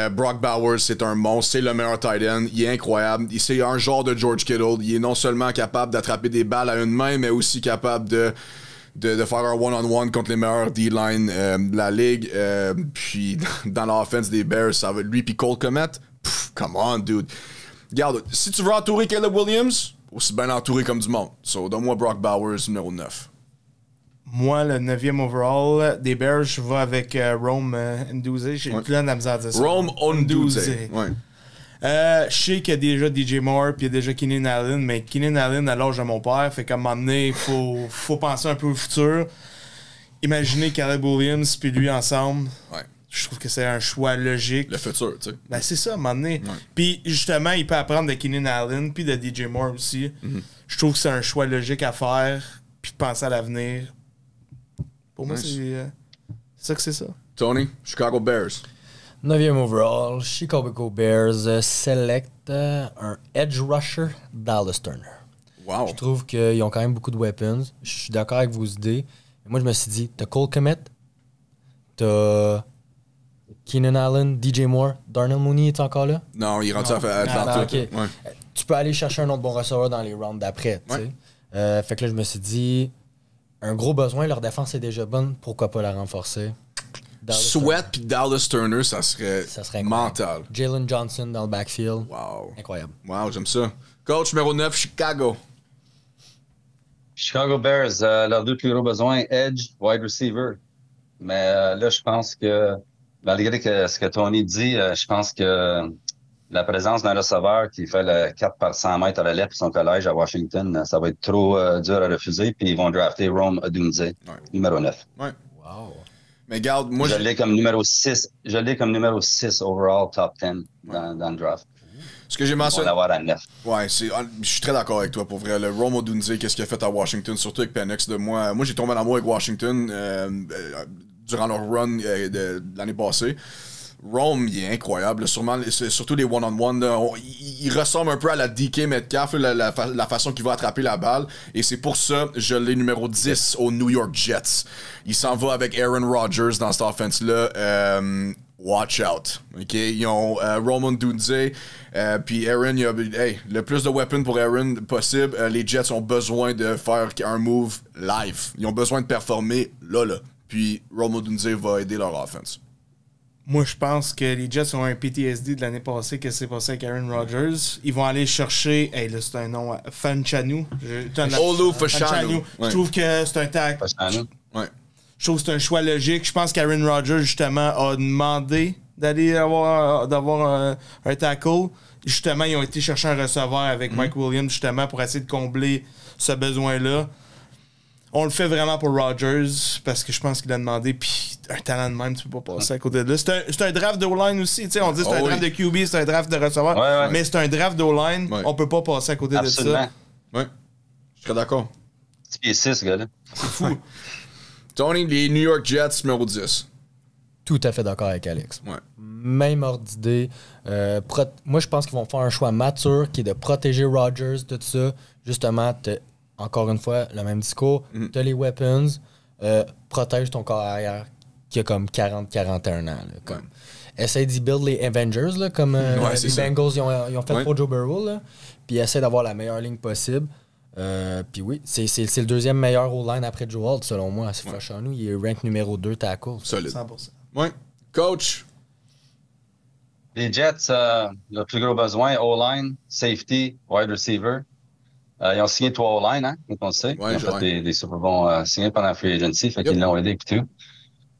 Brock Bowers, c'est un monstre. C'est le meilleur tight end. Il est incroyable. C'est un genre de George Kittle. Il est non seulement capable d'attraper des balles à une main, mais aussi capable de faire un one-on-one contre les meilleurs D-line de la ligue. Puis dans l'offense des Bears, ça va être lui puis Cole Kmet. Come on, dude. Regarde, si tu veux entourer Caleb Williams, aussi bien entouré comme du monde. So, donne-moi Brock Bowers, numéro 9. Moi, le 9e overall des Bears, je vais avec Rome Ndouze. J'ai plein de la misère à dire ça. Rome Ndouze. Ouais. Je sais qu'il y a déjà DJ Moore puis il y a déjà Keenan Allen, mais Keenan Allen à l'âge de mon père, fait qu'à un moment donné, il faut penser un peu au futur. Imaginez Caleb Williams puis lui ensemble. Ouais. Je trouve que c'est un choix logique. Le futur, tu sais. Ben c'est ça, à un moment donné. Ouais. Puis justement, il peut apprendre de Keenan Allen puis de DJ Moore aussi. Je trouve que c'est un choix logique à faire puis penser à l'avenir. Pour moi, c'est ça que c'est ça. Tony, Chicago Bears. 9e overall, Chicago Bears select un edge rusher, Dallas Turner. Wow. Je trouve qu'ils ont quand même beaucoup de weapons. Je suis d'accord avec vos idées. Moi, je me suis dit, t'as Cole Kmet, t'as Keenan Allen, DJ Moore, Darnell Mooney est encore là? Non, il rentre à Atlanta. Okay. Ouais. Tu peux aller chercher un autre bon receveur dans les rounds d'après. Ouais. Fait que là, je me suis dit, un gros besoin, leur défense est déjà bonne, pourquoi pas la renforcer? Sweat puis Dallas Turner, ça serait mental. Jalen Johnson dans le backfield. Wow. Incroyable. Wow, j'aime ça. Coach numéro 9, Chicago. Chicago Bears, leurs deux plus gros besoins, edge, wide receiver. Mais là, je pense que, malgré ce que Tony dit, je pense que la présence d'un receveur qui fait le 4 par 100 mètres à la lettre pour son collège à Washington, ça va être trop dur à refuser. Puis ils vont drafter Rome Odunze, numéro 9. Ouais. Wow. Mais garde, moi, je l'ai comme numéro 6. Je l'ai comme numéro 6 overall top 10 dans le draft. Ce que j'ai Ils vont mentionné. l'avoir à 9. Ouais, je suis très d'accord avec toi pour vrai. Le Rome Odunze, qu'est-ce qu'il a fait à Washington, surtout avec Penix de moi. Moi, j'ai tombé en amour avec Washington durant leur run de l'année passée. Rome, il est incroyable. Sûrement, surtout les one-on-one. Il ressemble un peu à la DK Metcalf, la façon qu'il va attraper la balle. Et c'est pour ça que je l'ai numéro 10 aux New York Jets. Il s'en va avec Aaron Rodgers dans cette offense-là. Watch out. Okay? Ils ont Roman Dunze, puis Aaron, le plus de weapons pour Aaron possible. Les Jets ont besoin de faire un move live. Ils ont besoin de performer là. Puis Roman Dunze va aider leur offense. Moi, je pense que les Jets ont un PTSD de l'année passée, que c'est passé avec Aaron Rodgers. Ils vont aller chercher, là, c'est un nom, Fanchanu. Olu Fashanu. Ouais. Je trouve que c'est un tac. Ouais. Je trouve que c'est un choix logique. Je pense qu'Aaron Rodgers, justement, a demandé d'avoir un tackle. Justement, ils ont été chercher un receveur avec Mike Williams, justement, pour essayer de combler ce besoin-là. On le fait vraiment pour Rodgers, parce que je pense qu'il a demandé, puis un talent de même, tu peux pas passer à côté de là. C'est un draft d'O-line aussi, tu sais, on dit c'est un draft de QB, c'est un draft de receveur, mais c'est un draft d'O-line, on peut pas passer à côté de ça. Ouais, je serais d'accord. 6 pieds 6, ce gars-là. C'est fou. Tony, les New York Jets, numéro 10. Tout à fait d'accord avec Alex. Ouais. Même ordre d'idée. Moi, je pense qu'ils vont faire un choix mature qui est de protéger Rodgers de tout ça. Justement, encore une fois, le même discours. T'as les weapons. Protège ton corps arrière qui a comme 40-41 ans. Là, comme. Essaye d'y build les Avengers, là, comme les Bengals ils ont fait pour Joe Burrow. Là, puis essaie d'avoir la meilleure ligne possible. Puis oui, c'est le deuxième meilleur O-line après Joe Alt, selon moi. C'est Fashanu, il est rank numéro 2 tackle. Solide. 100%. Ouais. Coach. Les Jets, le plus gros besoin, O-line, safety, wide receiver. Ils ont signé 3 O-line, hein, comme on le sait. Ouais, ils ont fait des super bons signés pendant la free agency, fait qu'ils l'ont aidé et tout.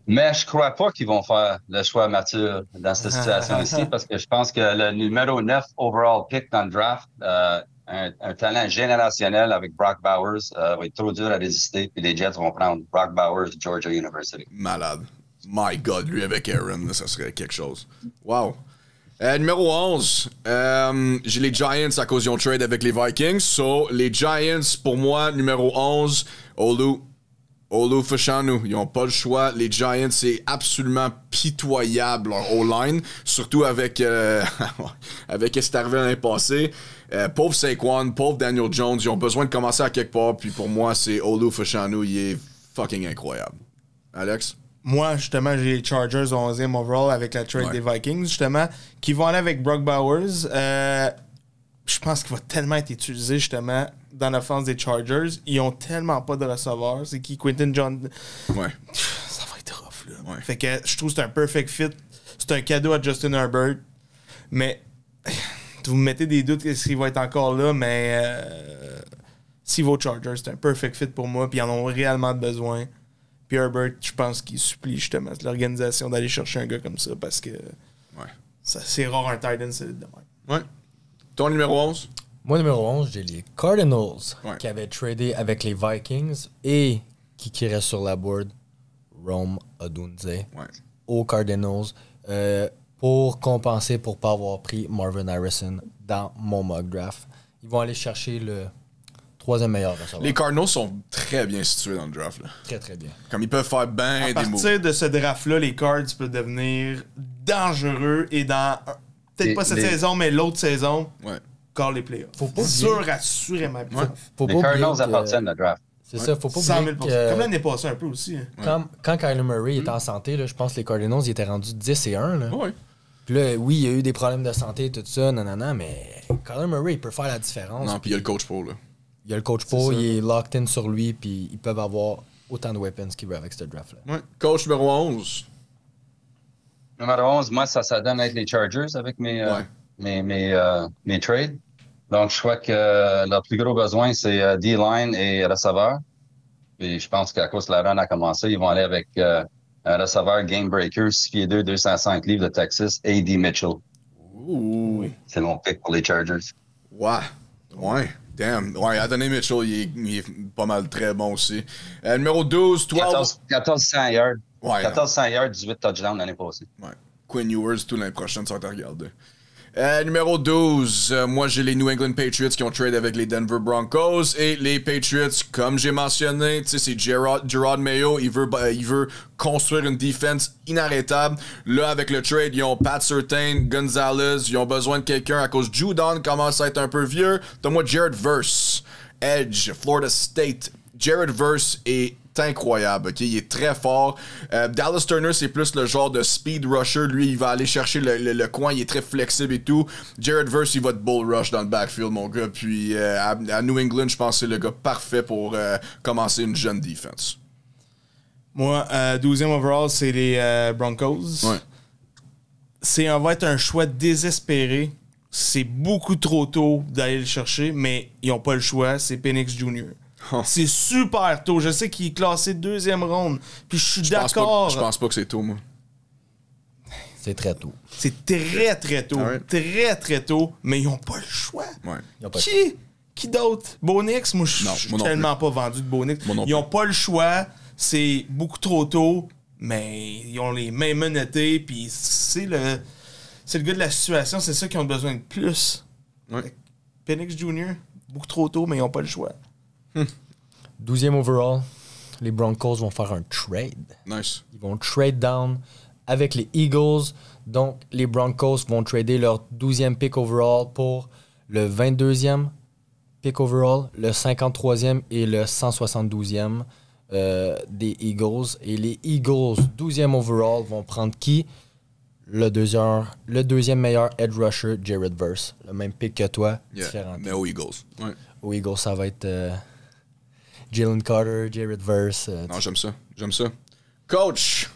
Mais je crois pas qu'ils vont faire le choix mature dans cette situation ici, parce que je pense que le numéro 9 overall pick dans le draft, un talent générationnel avec Brock Bowers, va être trop dur à résister, puis les Jets vont prendre Brock Bowers de Georgia University. Malade. My God, lui avec Aaron, ça serait quelque chose. Wow. Numéro 11, j'ai les Giants à cause qu'ils ont trade avec les Vikings. So, les Giants, pour moi, numéro 11, Olu Fashanu. Ils n'ont pas le choix. Les Giants, c'est absolument pitoyable, leur O-line. Surtout avec avec ce qui est arrivé l'année passée. Pauvre Saquon, pauvre Daniel Jones, ils ont besoin de commencer à quelque part. Puis pour moi, c'est Olu Fashanu. Il est fucking incroyable. Alex? Moi, justement, j'ai les Chargers 11e overall avec la trade des Vikings, justement, qui vont aller avec Brock Bowers. Je pense qu'il va tellement être utilisé, justement, dans l'offense des Chargers. Ils ont tellement pas de receveurs. C'est qui? Quentin John... Ouais. Ça va être rough, là. Ouais. Fait que je trouve que c'est un perfect fit. C'est un cadeau à Justin Herbert. Mais vous me mettez des doutes s'il va être encore là, mais s'il va aux Chargers, c'est un perfect fit pour moi, puis ils en ont réellement besoin. Puis Herbert, je pense qu'il supplie justement l'organisation d'aller chercher un gars comme ça parce que c'est rare un tight end solide de même. Ouais. Ton numéro 11? Moi, numéro 11, j'ai les Cardinals qui avaient tradé avec les Vikings et qui reste sur la board, Rome Odunze, aux Cardinals, pour compenser pour ne pas avoir pris Marvin Harrison dans mon mock draft. Ils vont aller chercher le 3e meilleur receveur. Les Cardinals sont très bien situés dans le draft. Là. Très, très bien. Comme ils peuvent faire bien des moves. À partir de ce draft-là, les Cards peuvent devenir dangereux et dans, peut-être pas cette saison, mais l'autre saison, encore les playoffs. Faut pas sûr, assurément. Les Cardinals appartiennent au draft. C'est ça, faut pas 100 oublier 000 que, comme l'année passée un peu aussi. Quand Kyler Murray était en santé, là, je pense que les Cardinals ils étaient rendus 10-1. Là. Ouais. Puis là, oui, il y a eu des problèmes de santé et tout ça, nanana, mais Kyler Murray, il peut faire la différence. Non, puis il y a le coach pour, là. Il y a le coach pour, il est locked in sur lui, puis ils peuvent avoir autant de weapons qu'ils veulent avec ce draft-là. Ouais. Coach numéro 11. Numéro 11, moi, ça donne être les Chargers avec mes trades. Donc, je crois que leur plus gros besoin, c'est D-line et receveur. Puis je pense qu'à cause de la run a commencé, ils vont aller avec un receveur game breaker, 6 pieds 2, 205 livres de Texas, A.D. Mitchell. Ouh. C'est mon pick pour les Chargers. Ouais. Damn. Ouais, Anthony Mitchell, il est pas mal très bon aussi. Numéro 12, 12. 1400 yards. Ouais, 1400 yards, 18 touchdowns l'année passée. Ouais. Quinn Ewers, tout l'année prochaine, ça va te regarder. Numéro 12, moi j'ai les New England Patriots qui ont trade avec les Denver Broncos et les Patriots, comme j'ai mentionné, tu sais, c'est Gerard Mayo, il veut construire une défense inarrêtable. Là, avec le trade, ils ont Pat Surtain, Gonzalez, ils ont besoin de quelqu'un à cause Judon commence à être un peu vieux. Donne-moi Jared Verse, Edge, Florida State. Jared Verse est incroyable, ok? Il est très fort. Dallas Turner, c'est plus le genre de speed rusher. Lui, il va aller chercher le coin, il est très flexible et tout. Jared Verse, il va te bull rush dans le backfield, mon gars. Puis à New England, je pense que c'est le gars parfait pour commencer une jeune défense. Moi, 12e overall, c'est les Broncos. Ouais. Ça va être un choix désespéré. C'est beaucoup trop tôt d'aller le chercher, mais ils n'ont pas le choix. C'est Penix Jr. Oh. C'est super tôt. Je sais qu'il est classé 2e ronde. Puis je suis d'accord. Je pense pas que c'est tôt, moi. C'est très tôt. C'est très, très tôt. Alright. Très, très tôt. Mais ils n'ont pas le choix. Ouais. Ils ont pas Qui d'autre? Bonix? Moi, je Non, suis moi non tellement pas vendu de Bonix. Moi non Ils n'ont pas le choix. C'est beaucoup trop tôt. Mais ils ont les mains menottées. Puis c'est le gars de la situation. C'est ça qu'ils ont besoin de plus. Ouais. Penix Jr., beaucoup trop tôt, mais ils n'ont pas le choix. 12e overall, les Broncos vont faire un trade. Nice. Ils vont trade down avec les Eagles. Donc, les Broncos vont trader leur 12e pick overall pour le 22e pick overall, le 53e et le 172e des Eagles. Et les Eagles, 12e overall, vont prendre qui? Le deuxième meilleur edge rusher, Jared Verse. Le même pick que toi, différent. Mais aux Eagles. Ouais. Aux Eagles, ça va être Jalen Carter, Jared Verse. Non, j'aime ça. J'aime ça. Coach,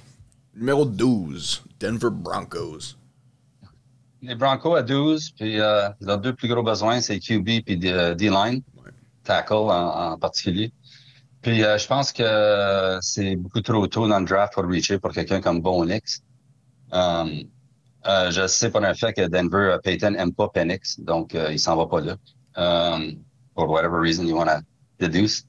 numéro 12, Denver Broncos. Les Broncos à 12, puis leurs deux plus gros besoins, c'est QB puis D-line, tackle en particulier. Puis je pense que c'est beaucoup trop tôt dans le draft pour reacher pour quelqu'un comme Bo Nix. Je sais pour un fait que Denver, Peyton n'aime pas Penix, donc il s'en va pas là. For whatever reason you want to deduce.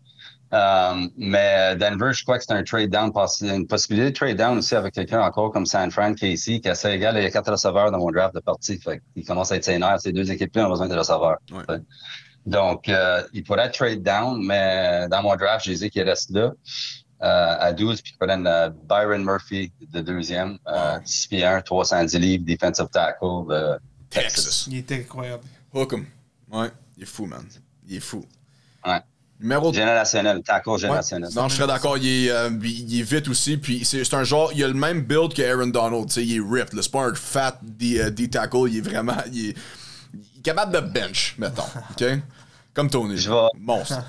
Mais Denver, je crois que c'est un trade down, une possibilité de trade down aussi avec quelqu'un encore comme San Fran Casey, qui a assez égal, il y a 4 receveurs dans mon draft de partie. Fait il commence à être sénère. Ces deux équipes-là ont besoin de receveurs. Ouais. Donc, il pourrait trade down, mais dans mon draft, j'ai dit qu'il reste là. À 12, puis il prenne Byron Murphy de deuxième, 6 pieds 1, 310 livres, defensive tackle de Texas. Il était incroyable. Hook 'em. Ouais, il est fou, man. Il est fou. Ouais. Numéro Générationnel, tackle générationnel. Non, je serais d'accord. Il est vite aussi. Puis c'est un genre. Il a le même build que Aaron Donald. T'sais, il est ripped. C'est pas un fat D-tackle. Il est vraiment. Il est capable de bench, mettons. OK? Comme Tony. Monstre.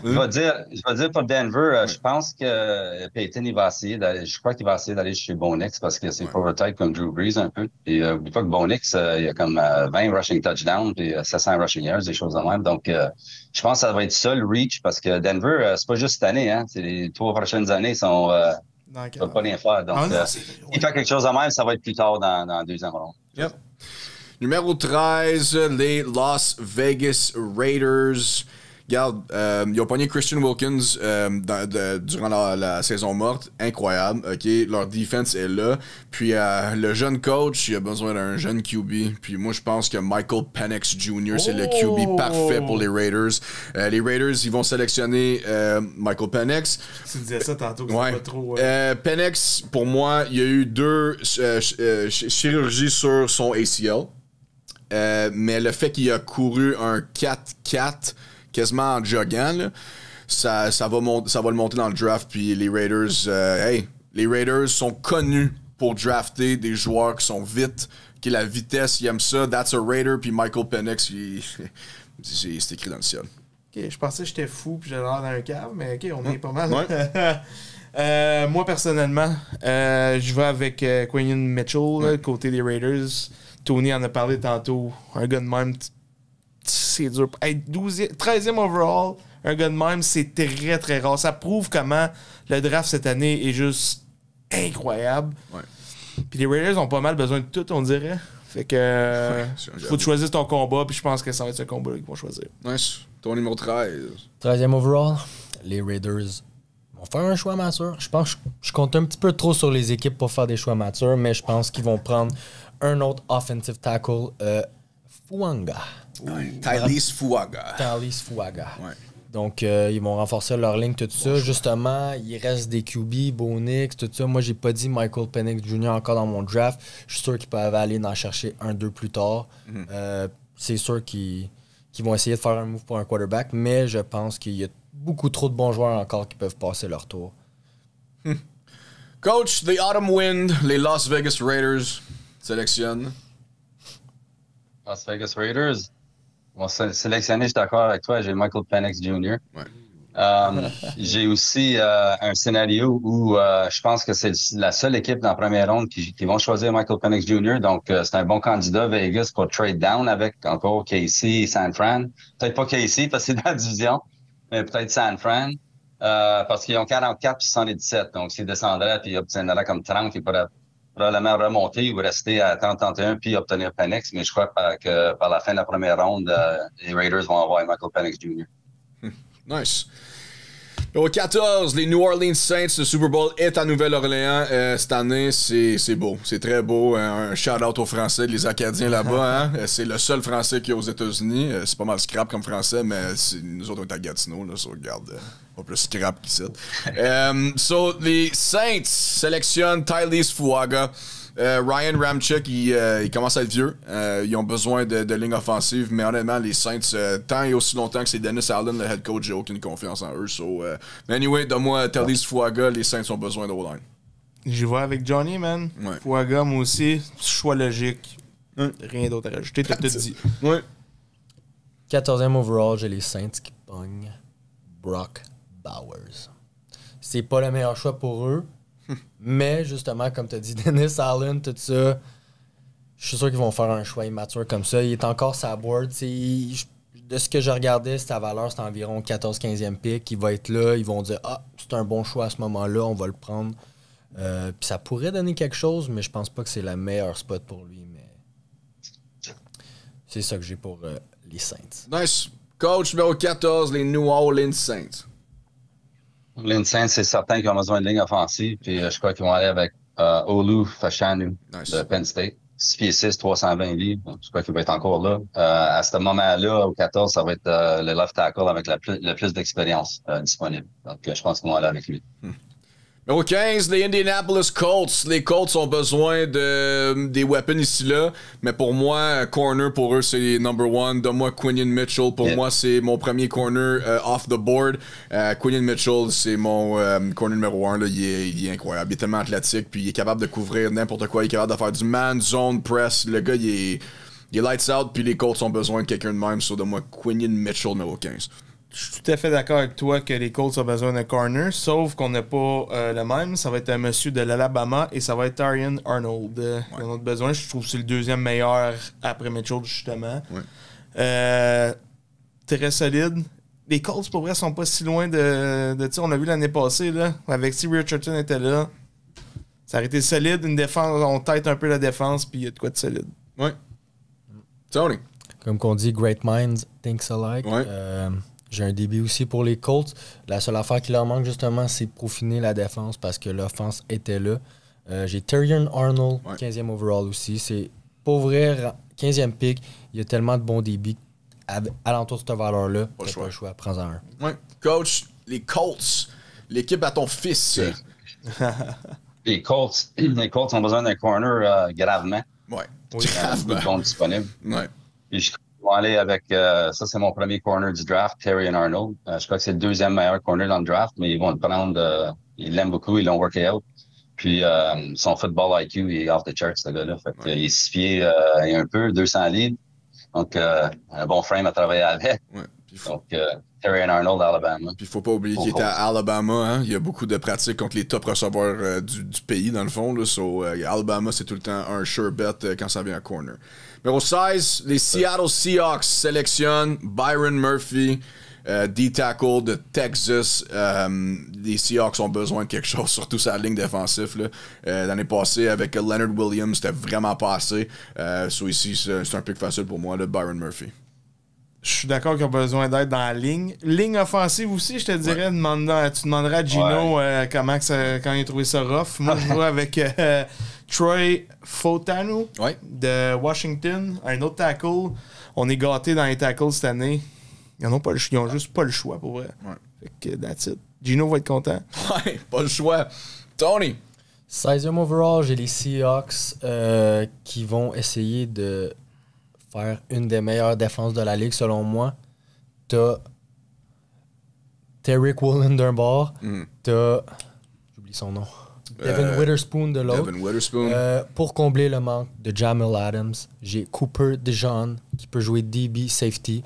Je vais dire pour Denver, je pense que Peyton, il va essayer d'aller. Je crois qu'il va essayer d'aller chez Bonix parce que c'est prototype comme Drew Brees un peu. Et une fois que Bonix, il y a comme 20 rushing touchdowns et 700 rushing yards, des choses de même. Donc, je pense que ça va être ça le reach parce que Denver, c'est pas juste cette année, hein. C'est les 3 prochaines années sont ne va pas rien faire. Donc, il fait quelque chose de même, ça va être plus tard dans la deuxième ronde. Yep. Numéro 13, les Las Vegas Raiders. Regarde, ils ont pogné Christian Wilkins durant la saison morte. Incroyable, OK? Leur defense est là. Puis le jeune coach, il a besoin d'un jeune QB. Puis moi, je pense que Michael Penix Jr., c'est le QB parfait pour les Raiders. Les Raiders, ils vont sélectionner Michael Penix. Tu disais ça tantôt, que ouais. c'est pas trop... Penix, pour moi, il y a eu 2 chirurgies sur son ACL. Mais le fait qu'il a couru un 4-4 quasiment en joguant, là, ça va le monter dans le draft. Puis les Raiders, les Raiders sont connus pour drafter des joueurs qui sont vite, qui la vitesse, ils aiment ça. That's a Raider. Puis Michael Penix, c'est écrit dans le ciel. Ok, je pensais que j'étais fou puis j'avais l'air d'un cave, mais ok, on est pas mal. Ouais. Moi, personnellement, je vais avec Quinion Mitchell, là, côté des Raiders. Tony en a parlé tantôt. Un gars de même, c'est dur. Hey, 13e overall, un gars de même, c'est très, très rare. Ça prouve comment le draft cette année est juste incroyable. Ouais. Puis les Raiders ont pas mal besoin de tout, on dirait. Fait que faut que tu choisisses ton combat, puis je pense que ça va être ce combat-là qu'ils vont choisir. Nice. Ton numéro 13. 13e overall, les Raiders vont faire un choix mature. Je pense que je compte un petit peu trop sur les équipes pour faire des choix matures, mais je pense qu'ils vont prendre un autre offensive tackle Fuanga. Tyrese Fuaga. Tyrese Fuaga. Ouais. Donc, ils vont renforcer leur ligne, tout ça. Justement, il reste des QB, Bo Nix, tout ça. Moi, j'ai pas dit Michael Penix Jr. encore dans mon draft. Je suis sûr qu'ils peuvent aller en chercher 1-2 plus tard. C'est sûr qu'ils vont essayer de faire un move pour un quarterback, mais je pense qu'il y a beaucoup trop de bons joueurs encore qui peuvent passer leur tour. Coach, the Autumn Wind, les Las Vegas Raiders sélectionnent. Las Vegas Raiders. Bon, sélectionné, je suis d'accord avec toi, j'ai Michael Penix Jr. Ouais. J'ai aussi un scénario où je pense que c'est la seule équipe dans la première ronde qui vont choisir Michael Penix Jr. Donc, c'est un bon candidat, Vegas, pour trade down avec encore KC et San Fran. Peut-être pas KC parce que c'est dans la division, mais peut-être San Fran. Parce qu'ils ont 44 puis 77. Donc, s'ils descendraient puis obtiendraient comme 30, ils pourraient probablement remonter ou rester à 30-31 puis obtenir Penix. Mais je crois que par la fin de la première ronde, les Raiders vont avoir Michael Penix Jr. Nice. Au 14, les New Orleans Saints, le Super Bowl est à Nouvelle-Orléans cette année. C'est beau, c'est très beau. Un shout-out aux Français, les Acadiens là-bas. Hein? C'est le seul Français qu'il y a aux États-Unis. C'est pas mal scrap comme Français, mais nous autres, on est à Gatineau. Là, so, regarde, pas plus scrap qu'ici. Les Saints sélectionnent Tyrese Fuaga. Ryan Ramczyk, il commence à être vieux. Ils ont besoin de ligne offensive, mais honnêtement, les Saints, tant et aussi longtemps que c'est Dennis Allen, le head coach, j'ai aucune confiance en eux. Mais anyway, donne-moi Tyrese Fuaga, les Saints ont besoin de O-line. J'y vais avec Johnny, man. Ouais. Fuaga, moi aussi, choix logique. Rien d'autre à rajouter, t'as tout dit. Ouais. 14e overall, j'ai les Saints qui pognent Brock Bowers. C'est pas le meilleur choix pour eux. Mais justement, comme tu as dit, Dennis Allen, tout ça, je suis sûr qu'ils vont faire un choix immature comme ça. Il est encore sa board. De ce que je regardais, sa valeur, c'est environ 14-15e pick. Il va être là. Ils vont dire « Ah, c'est un bon choix à ce moment-là, on va le prendre. » Puis ça pourrait donner quelque chose, mais je pense pas que c'est le meilleur spot pour lui. Mais c'est ça que j'ai pour les Saints. Nice. Coach numéro 14, les New Orleans Saints. Les Saints, c'est certain qu'ils ont besoin de ligne offensive. Puis je crois qu'ils vont aller avec Olu Fashanu de Penn State. 6 pieds 6, 320 livres. Je crois qu'il va être encore là. À ce moment-là, au 14, ça va être le left tackle avec le plus d'expérience disponible. Donc, je pense qu'on va aller avec lui. Numéro 15, les Indianapolis Colts. Les Colts ont besoin des weapons ici-là. Mais pour moi, corner, pour eux, c'est number one. Donne-moi Quinion Mitchell. Pour moi, c'est mon premier corner off the board. Quinion Mitchell, c'est mon corner numéro 1. Là. Il est incroyable. Il est tellement athlétique. Puis il est capable de couvrir n'importe quoi. Il est capable de faire du man, zone, press. Le gars, il est lights out. Puis les Colts ont besoin de quelqu'un de même. So donne-moi Quinion Mitchell, numéro 15. Je suis tout à fait d'accord avec toi que les Colts ont besoin d'un corner, sauf qu'on n'a pas le même. Ça va être un monsieur de l'Alabama et ça va être Tarian Arnold. Ils en ont besoin. Je trouve que c'est le deuxième meilleur après Mitchell, justement. Ouais. Très solide. Les Colts, pour vrai, sont pas si loin de on l'a vu l'année passée, là, avec si Richardson était là. Ça aurait été solide. Une défense, on tête un peu la défense, puis il y a de quoi de solide. Ouais. Tony. Comme qu'on dit, great minds think alike. Ouais. J'ai un débit aussi pour les Colts. La seule affaire qui leur manque, justement, c'est de peaufiner la défense parce que l'offense était là. J'ai Tarian Arnold, 15e overall aussi. C'est, pour vrai, 15e pick. Il y a tellement de bons débits à l'entour de cette valeur-là. Pas le choix. Prends-en un. Ouais. Coach, les Colts. L'équipe à ton fils. Les Colts ont besoin d'un corner gravement. Ouais. Beaucoup de bons disponibles. Ouais. Puis je vais aller avec, ça c'est mon premier corner du draft, Tarian Arnold. Je crois que c'est le deuxième meilleur corner dans le draft, mais ils vont le prendre, ils l'aiment beaucoup, ils l'ont worké out. Puis son football IQ, il est off the chart, ce gars-là. Fait que, il est 6 pieds et un peu, 200 livres. Donc, un bon frame à travailler avec. Ouais. Donc, Tarian Arnold, Alabama. Puis il faut pas oublier qu'il était à Alabama. Hein? Il y a beaucoup de pratiques contre les top receveurs du pays, dans le fond. Là. So, Alabama, c'est tout le temps un sure bet quand ça vient à corner. Numéro 16, les Seattle Seahawks sélectionnent Byron Murphy, D-tackle de Texas. Les Seahawks ont besoin de quelque chose, surtout sa ligne défensive. L'année passée, avec Leonard Williams, c'était vraiment pas assez. So ici, c'est un pick facile pour moi, le Byron Murphy. Je suis d'accord qu'ils ont besoin d'aide dans la ligne. Ligne offensive aussi, je te dirais, tu demanderais à Gino quand il a trouvé ça rough. Moi, je vois avec Troy Fautanu de Washington, un autre tackle. On est gâtés dans les tackles cette année. Ils ont juste pas le choix, pour vrai. Fait que that's it. Gino va être content. Ouais, pas le choix. Tony? 16e overall, j'ai les Seahawks qui vont essayer de faire une des meilleures défenses de la ligue, selon moi. T'as Tariq Woolen d'un bord. T'as... J'oublie son nom. Devin Witherspoon de l'autre. Devin Witherspoon. Pour combler le manque de Jamil Adams, j'ai Cooper DeJean qui peut jouer DB safety.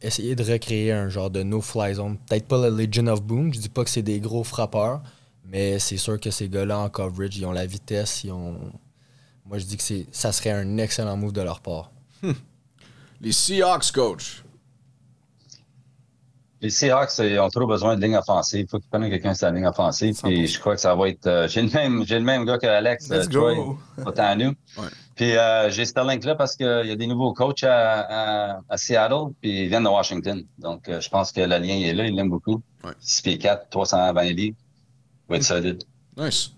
Essayer de recréer un genre de no-fly zone. Peut-être pas le Legion of Boom. Je dis pas que c'est des gros frappeurs, mais c'est sûr que ces gars-là en coverage, ils ont la vitesse, Moi, je dis que ça serait un excellent move de leur part. Les Seahawks, coach. Les Seahawks, ils ont trop besoin de ligne offensive. Il faut qu'ils prennent quelqu'un sur la ligne offensive. Puis je crois que ça va être... j'ai le même gars que Alex, Troy Fautanu. Puis j'ai Sterling là parce qu'il y a des nouveaux coachs à Seattle, puis ils viennent de Washington. Donc, je pense que le lien est là. Il l'aime beaucoup. 6 pieds 4, 320 livres. Il va être solide. Nice.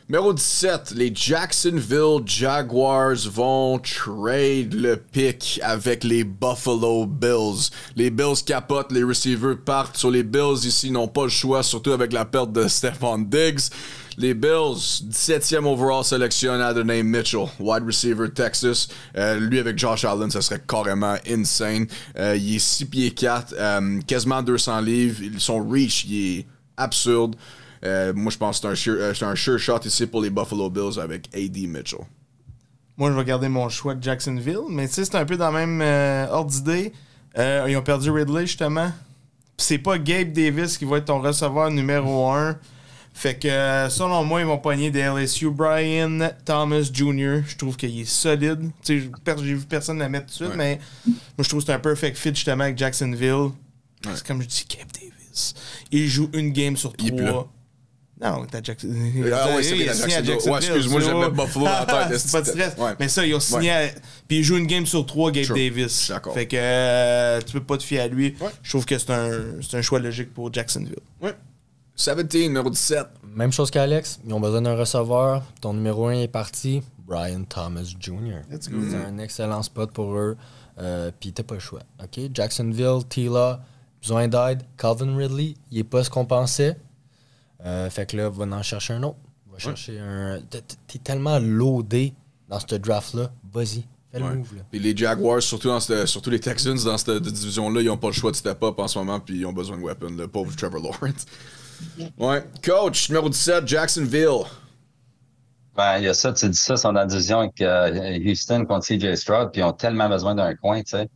Numéro 17, les Jacksonville Jaguars vont trade le pick avec les Buffalo Bills. Les Bills capotent, les receivers partent sur les Bills. Ici, ils n'ont pas le choix, surtout avec la perte de Stephon Diggs. Les Bills, 17e overall, sélectionnent Adonai Mitchell, wide receiver Texas. Lui, avec Josh Allen, ça serait carrément insane. Il est 6 pieds 4, quasiment 200 livres. Son reach, il est absurde. Moi, je pense que c'est un sure shot ici pour les Buffalo Bills avec A.D. Mitchell. Moi, je vais garder mon choix de Jacksonville. Mais tu sais, c'est un peu dans le même ordre d'idée. Ils ont perdu Ridley, justement. Puis c'est pas Gabe Davis qui va être ton receveur numéro 1. Fait que, selon moi, ils vont pogner des LSU. Brian Thomas Jr., je trouve qu'il est solide. Tu sais, j'ai vu personne la mettre tout de suite, mais moi, je trouve que c'est un perfect fit, justement, avec Jacksonville. C'est comme je dis, Gabe Davis. Il joue une game sur 3. Non, t'as Jacksonville. Excuse-moi, je mettre Buffalo dans la tête. C'est pas de stress. Mais ça, ils ont signé. Puis il joue une game sur 3, Gabe Davis. D'accord. Fait que tu peux pas te fier à lui. Je trouve que c'est un choix logique pour Jacksonville. 17, numéro 17. Même chose qu'Alex. Ils ont besoin d'un receveur. Ton numéro 1 est parti. Brian Thomas Jr. C'est un excellent spot pour eux. Puis t'as pas le choix. OK? Jacksonville, Tila, besoin d'aide. Calvin Ridley, il est pas ce qu'on pensait. Fait que là, va en chercher un autre. Va chercher un. T'es tellement loadé dans ce draft-là. Vas-y, fais le move. Là. Puis les Jaguars, surtout les Texans, dans cette division-là, ils n'ont pas le choix de step up en ce moment, puis ils ont besoin de weapons. Le pauvre Trevor Lawrence. Coach, numéro 17, Jacksonville. Ben, il y a ça, tu dis ça, ils sont dans la division avec Houston contre CJ Stroud, puis ils ont tellement besoin d'un coin, tu sais.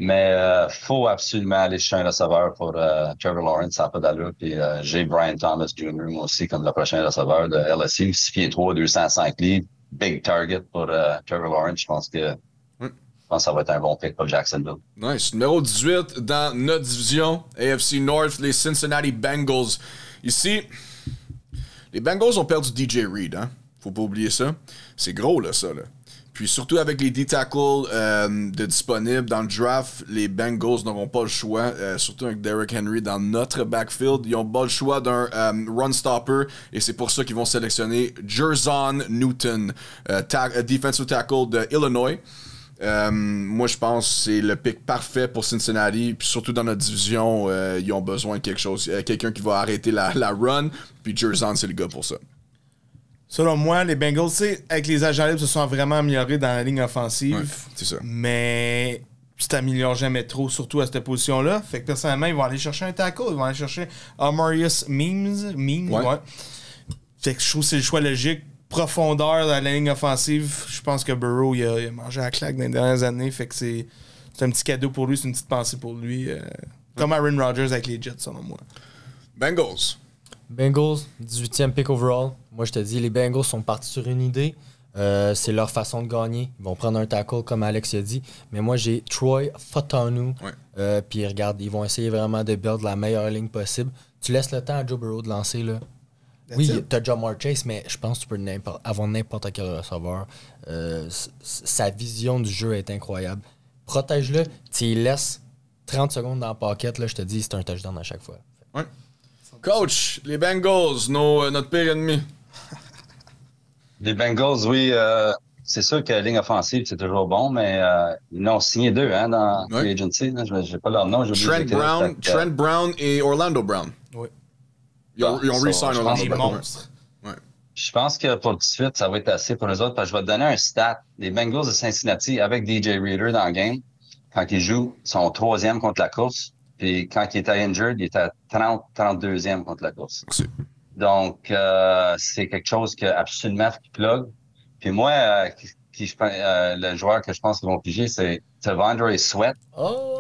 Mais faut absolument aller chercher un receveur pour Trevor Lawrence, ça n'a pas d'allure. Puis j'ai Brian Thomas Jr. moi aussi comme le prochain receveur de LSU. 6 pieds 3, 205 livres. Big target pour Trevor Lawrence. Je pense que ça va être un bon pick pour Jacksonville. Nice. Numéro 18 dans notre division, AFC North, les Cincinnati Bengals. Ici, les Bengals ont perdu DJ Reed. Hein? Faut pas oublier ça. C'est gros, là, ça. Là. Puis surtout avec les D-tackles de disponibles dans le draft, les Bengals n'auront pas le choix, surtout avec Derrick Henry dans notre backfield. Ils n'ont pas le choix d'un run stopper et c'est pour ça qu'ils vont sélectionner Jerzon Newton, defensive tackle de Illinois. Moi, je pense que c'est le pick parfait pour Cincinnati. Puis surtout dans notre division, ils ont besoin de quelque chose, quelqu'un qui va arrêter la run. Puis Jerzon, c'est le gars pour ça. Selon moi, les Bengals, avec les agents libres, se sont vraiment améliorés dans la ligne offensive. C'est ça. Mais tu t'améliores jamais trop, surtout à cette position-là. Fait que personnellement, ils vont aller chercher un tackle. Ils vont aller chercher Amarius Mims. Fait que je trouve que c'est le choix logique. Profondeur dans la ligne offensive. Je pense que Burrow, il a mangé la claque dans les dernières années. Fait que c'est un petit cadeau pour lui. C'est une petite pensée pour lui. Comme Aaron Rodgers avec les Jets, selon moi. Bengals, 18e pick overall. Moi, je te dis, les Bengals sont partis sur une idée. C'est leur façon de gagner. Ils vont prendre un tackle, comme Alex a dit. Mais moi, j'ai Troy Fautanu. Puis regarde, ils vont essayer vraiment de build la meilleure ligne possible. Tu laisses le temps à Joe Burrow de lancer, là. Oui, t'as Jamar Chase, mais je pense que tu peux avoir n'importe quel receveur. Sa vision du jeu est incroyable. protège-le, tu y laisses 30 secondes dans le pocket, là, je te dis, c'est un touchdown à chaque fois. Ouais. Coach, les Bengals, notre pire ennemi. Les Bengals, oui, c'est sûr que la ligne offensive, c'est toujours bon, mais ils en ont signé 2 dans Free Agency. J'ai pas leur nom. Trent Brown et Orlando Brown. Oui. Ils ont re-sign Orlando Des Brown. monstres. Ouais. Je pense que pour tout de suite, ça va être assez pour eux autres, parce que je vais te donner un stat. Les Bengals de Cincinnati, avec DJ Reader dans le game, quand ils jouent, ils sont 3e contre la course. Puis quand il était injured, il était à 32e contre la course. Merci. Donc, c'est quelque chose que absolument qu'il plug. Puis moi, le joueur que je pense qu'ils vont piger, c'est T'Vondre Sweat,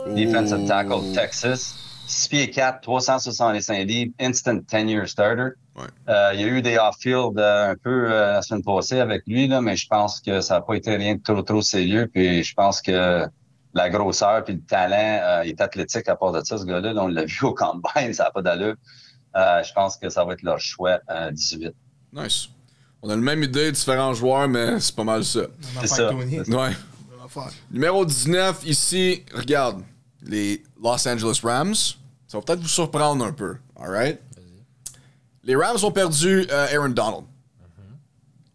defensive tackle Texas. 6 pieds 4, 365 livres, instant 10-year starter. Ouais. Il y a eu des off-field un peu la semaine passée avec lui, là, mais je pense que ça n'a pas été rien de trop sérieux. Puis je pense que la grosseur puis le talent, il est athlétique à part de ça, ce gars-là. On l'a vu au combine, ça n'a pas d'allure. Je pense que ça va être leur choix 18. Nice. On a le même idée, différents joueurs, mais c'est pas mal ça. C'est ça. Ouais. Numéro 19, ici, regarde, les Los Angeles Rams. Ça va peut-être vous surprendre un peu, alright? Les Rams ont perdu Aaron Donald.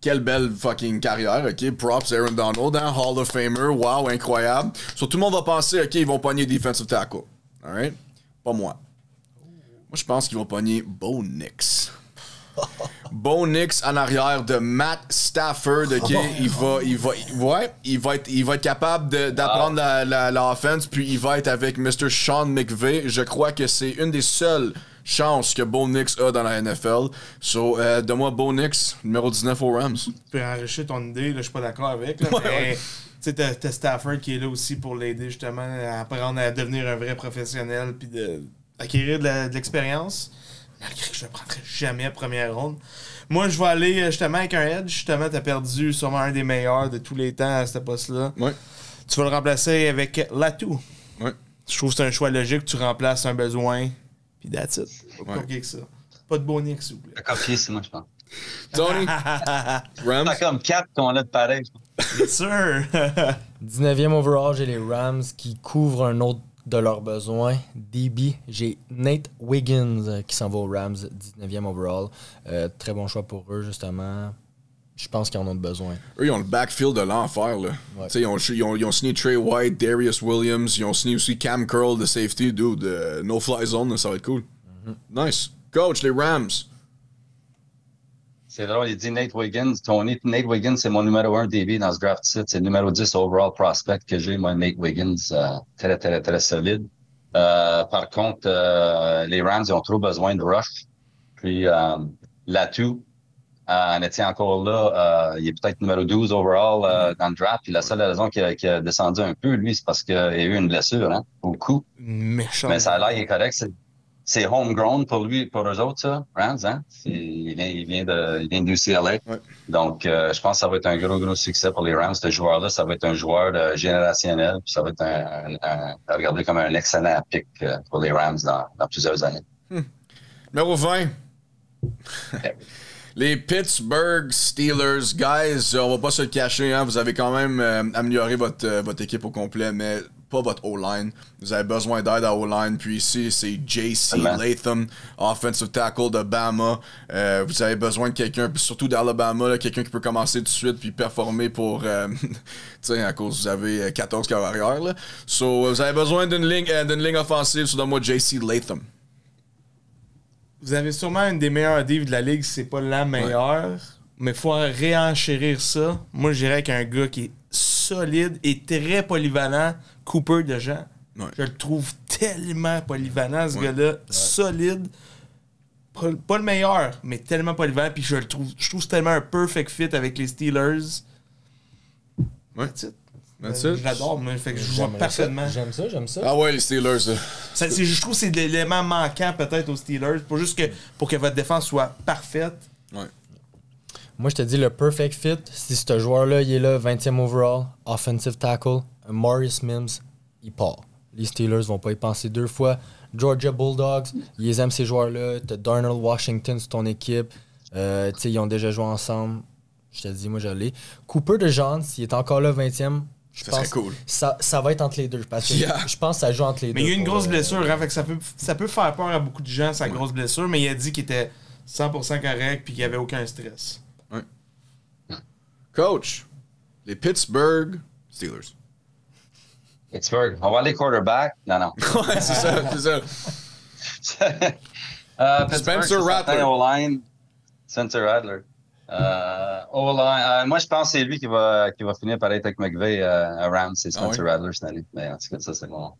Quelle belle fucking carrière, OK? Props Aaron Donald, hein? Hall of Famer, wow, incroyable. So, tout le monde va penser, OK, ils vont pogner defensive tackle. Alright? Pas moi. Moi, je pense qu'ils vont pogner Bo Nix. Bo Nix en arrière de Matt Stafford, OK? Il va être capable d'apprendre l'offense, puis il va être avec Mr. Sean McVay. Je crois que c'est une des seules chances que Bo Nix a dans la NFL. So, donne-moi Bo Nix, numéro 19 aux Rams. Tu peux enrichir ton idée, là, je suis pas d'accord avec. Là, mais tu sais, t'as Stafford qui est là aussi pour l'aider justement à apprendre à devenir un vrai professionnel puis d'acquérir de l'expérience. Malgré que je ne le prendrai jamais à première ronde. Moi, je vais aller justement avec un edge. Justement, tu as perdu sûrement un des meilleurs de tous les temps à ce poste-là. Ouais. Tu vas le remplacer avec Latou. Ouais. Je trouve que c'est un choix logique. Tu remplaces un besoin. Puis that's it. Pas plus compliqué que ça. Pas de Bonix, s'il vous plaît. Copier, c'est moi, je pense. Tony, Rams. Pas comme 4 qu'on a de pareil, je pense. Bien sûr. 19e overall, j'ai les Rams qui couvrent un autre de leurs besoins. DB, j'ai Nate Wiggins qui s'en va aux Rams, 19e overall. Très bon choix pour eux, justement. Je pense qu'ils en ont besoin. Eux, ils ont le backfield de l'enfer, là. Ouais. Ils ont signé Trey White, Darius Williams, ils ont signé aussi Cam Curl de safety, dude. No-fly zone, ça va être cool. Nice. Coach, les Rams. C'est drôle, il dit Nate Wiggins. Nate Wiggins, c'est mon numéro 1 DB dans ce draft site. C'est le numéro 10 overall prospect que j'ai, moi, Nate Wiggins. Très, très, très solide. Par contre, les Rams, ils ont trop besoin de rush. Puis, Latou, en était encore là, il est peut-être numéro 12 overall dans le draft. Puis la seule raison qu'il a descendu un peu, lui, c'est parce qu'il a eu une blessure, hein, au cou. Méchant. Mais ça a l'air, il est correct. C'est homegrown pour lui, pour eux autres, ça, Rams, hein? Il vient de UCLA. Ouais. Donc, je pense que ça va être un gros succès pour les Rams. Ce joueur-là, ça va être un joueur générationnel. Puis ça va être à regarder comme un excellent pick pour les Rams dans plusieurs années. Numéro 20. Les Pittsburgh Steelers. Guys, on va pas se le cacher, hein, vous avez quand même amélioré votre équipe au complet, mais pas votre O-line. Vous avez besoin d'aide à O-line. Puis ici, c'est J.C. Latham, offensive tackle de Bama. Vous avez besoin de quelqu'un, puis surtout d'Alabama, quelqu'un qui peut commencer tout de suite puis performer pour... tu sais, à cause vous avez 14 carrières. Là. So, vous avez besoin d'une ligne offensive. So, donne-moi J.C. Latham. Vous avez sûrement une des meilleures divs de la ligue, si c'est pas la meilleure. Mais il faut réenchérir ça. Moi, je dirais qu'un gars qui est solide et très polyvalent, Cooper DeJean. Ouais. Je le trouve tellement polyvalent, ce gars-là. Solide. Pas le meilleur, mais tellement polyvalent. Puis je trouve que c'est tellement un perfect fit avec les Steelers. Ouais. Je l'adore, moi. Fait que je vois parfaitement. J'aime ça. Ah ouais, les Steelers. Je trouve que c'est l'élément manquant peut-être aux Steelers. Pour que votre défense soit parfaite. Ouais. Moi, je te dis, le perfect fit, si ce joueur-là, il est là, 20e overall, offensive tackle, Maurice Mims, il part. Les Steelers vont pas y penser deux fois. Georgia Bulldogs, ils aiment ces joueurs-là. T'as Darnell Washington sur ton équipe. Ils ont déjà joué ensemble. Je te dis, moi, je l'ai. Cooper DeJean, s'il est encore là, 20e, Je Ça pense serait cool. Ça va être entre les deux. Parce que je pense que ça joue entre les deux. Mais il y a eu une grosse blessure, hein, fait que ça peut faire peur à beaucoup de gens, sa grosse blessure, mais il a dit qu'il était 100% correct puis qu'il n'y avait aucun stress. Ouais. Coach, les Pittsburgh Steelers. Pittsburgh. On va aller quarterback. Non. Ouais, c'est ça. Spencer Rattler. O-line. Spencer Rattler. O-line. Moi, je pense que c'est lui qui va finir par être avec McVay à Rams. C'est Spencer Rattler cette année. Mais en tout cas, ça, c'est bon.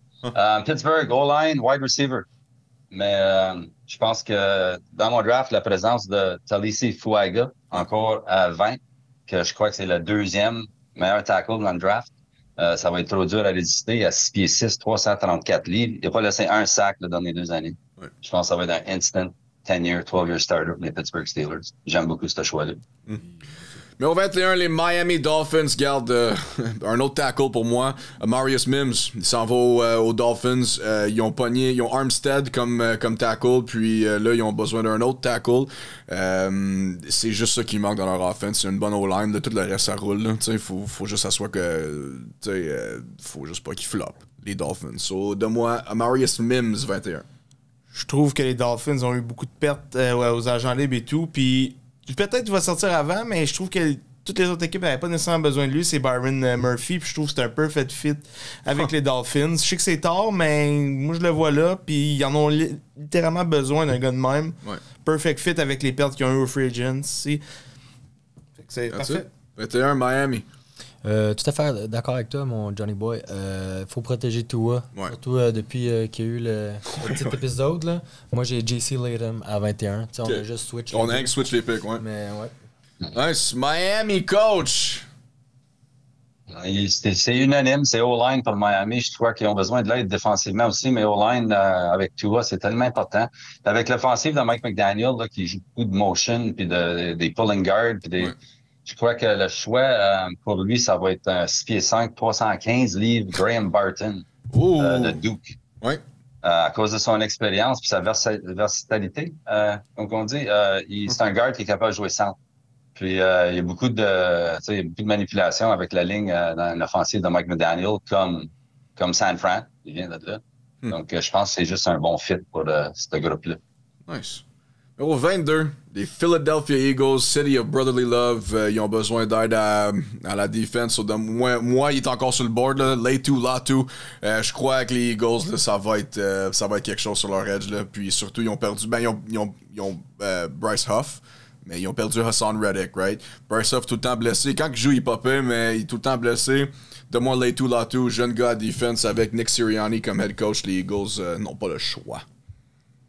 Pittsburgh, O-line, wide receiver. Mais je pense que dans mon draft, la présence de Talisi Fuaga, encore à 20, que je crois que c'est le deuxième meilleur tackle dans le draft, ça va être trop dur à résister. À 6 pieds 6, 334 livres. Il n'a pas laissé un sac dans les 2 années. Ouais. Je pense que ça va être un instant 10-year, 12-year starter pour les Pittsburgh Steelers. J'aime beaucoup ce choix-là. Mais au 21, les Miami Dolphins gardent un autre tackle pour moi. Marius Mims, il s'en va aux Dolphins. Ils ont Armstead comme tackle, puis là, ils ont besoin d'un autre tackle. C'est juste ça qui manque dans leur offense. C'est une bonne O-line. Là, tout le reste, ça roule. Il faut juste s'asseoir que... faut juste pas qu'ils floppent, les Dolphins. So, de moi, Marius Mims, 21. Je trouve que les Dolphins ont eu beaucoup de pertes aux agents libres et tout, puis... Peut-être qu'il va sortir avant, mais je trouve que toutes les autres équipes n'avaient pas nécessairement besoin de lui. C'est Byron Murphy, puis je trouve que c'est un perfect fit avec les Dolphins. Je sais que c'est tard, mais moi je le vois là, puis ils en ont littéralement besoin d'un gars de même. Ouais. Perfect fit avec les pertes qu'ils ont eu au Free Agency. C'est parfait. 21 Miami. Tout à fait d'accord avec toi, mon Johnny Boy. Faut protéger Tua. Ouais. Surtout depuis qu'il y a eu le petit épisode. Là. Moi, j'ai JC Latham à 21. On a juste switch. On a switch les picks, ouais. Mais ouais. Nice. Miami, coach. C'est unanime. C'est O-line pour Miami. Je crois qu'ils ont besoin de l'aide défensivement aussi, mais O-line avec Tua, c'est tellement important. Avec l'offensive de Mike McDaniel, là, qui joue beaucoup de motion, puis des pulling guards, puis des... Ouais. Je crois que le choix, pour lui, ça va être un 6 pieds 5, 315 livres, Graham Barton, de Duke. Oui. À cause de son expérience et sa versatilité, comme on dit. C'est un guard qui est capable de jouer centre. Puis, il y a beaucoup de manipulation avec la ligne dans l'offensive de Mike McDaniel, comme San Fran, il vient de là. Donc, je pense que c'est juste un bon fit pour ce groupe-là. Nice. Numéro 22, les Philadelphia Eagles, City of Brotherly Love, ils ont besoin d'aide à la défense. So, moi, il est encore sur le board, là. Latu. Je crois que les Eagles, là, ça va être quelque chose sur leur edge. Là. Puis surtout, ils ont perdu. Ils ont Bryce Huff, mais ils ont perdu Hassan Reddick, right? Bryce Huff tout le temps blessé. Quand il joue, il popait, mais il est tout le temps blessé. De moi, Latu, jeune gars à défense avec Nick Sirianni comme head coach, les Eagles n'ont pas le choix.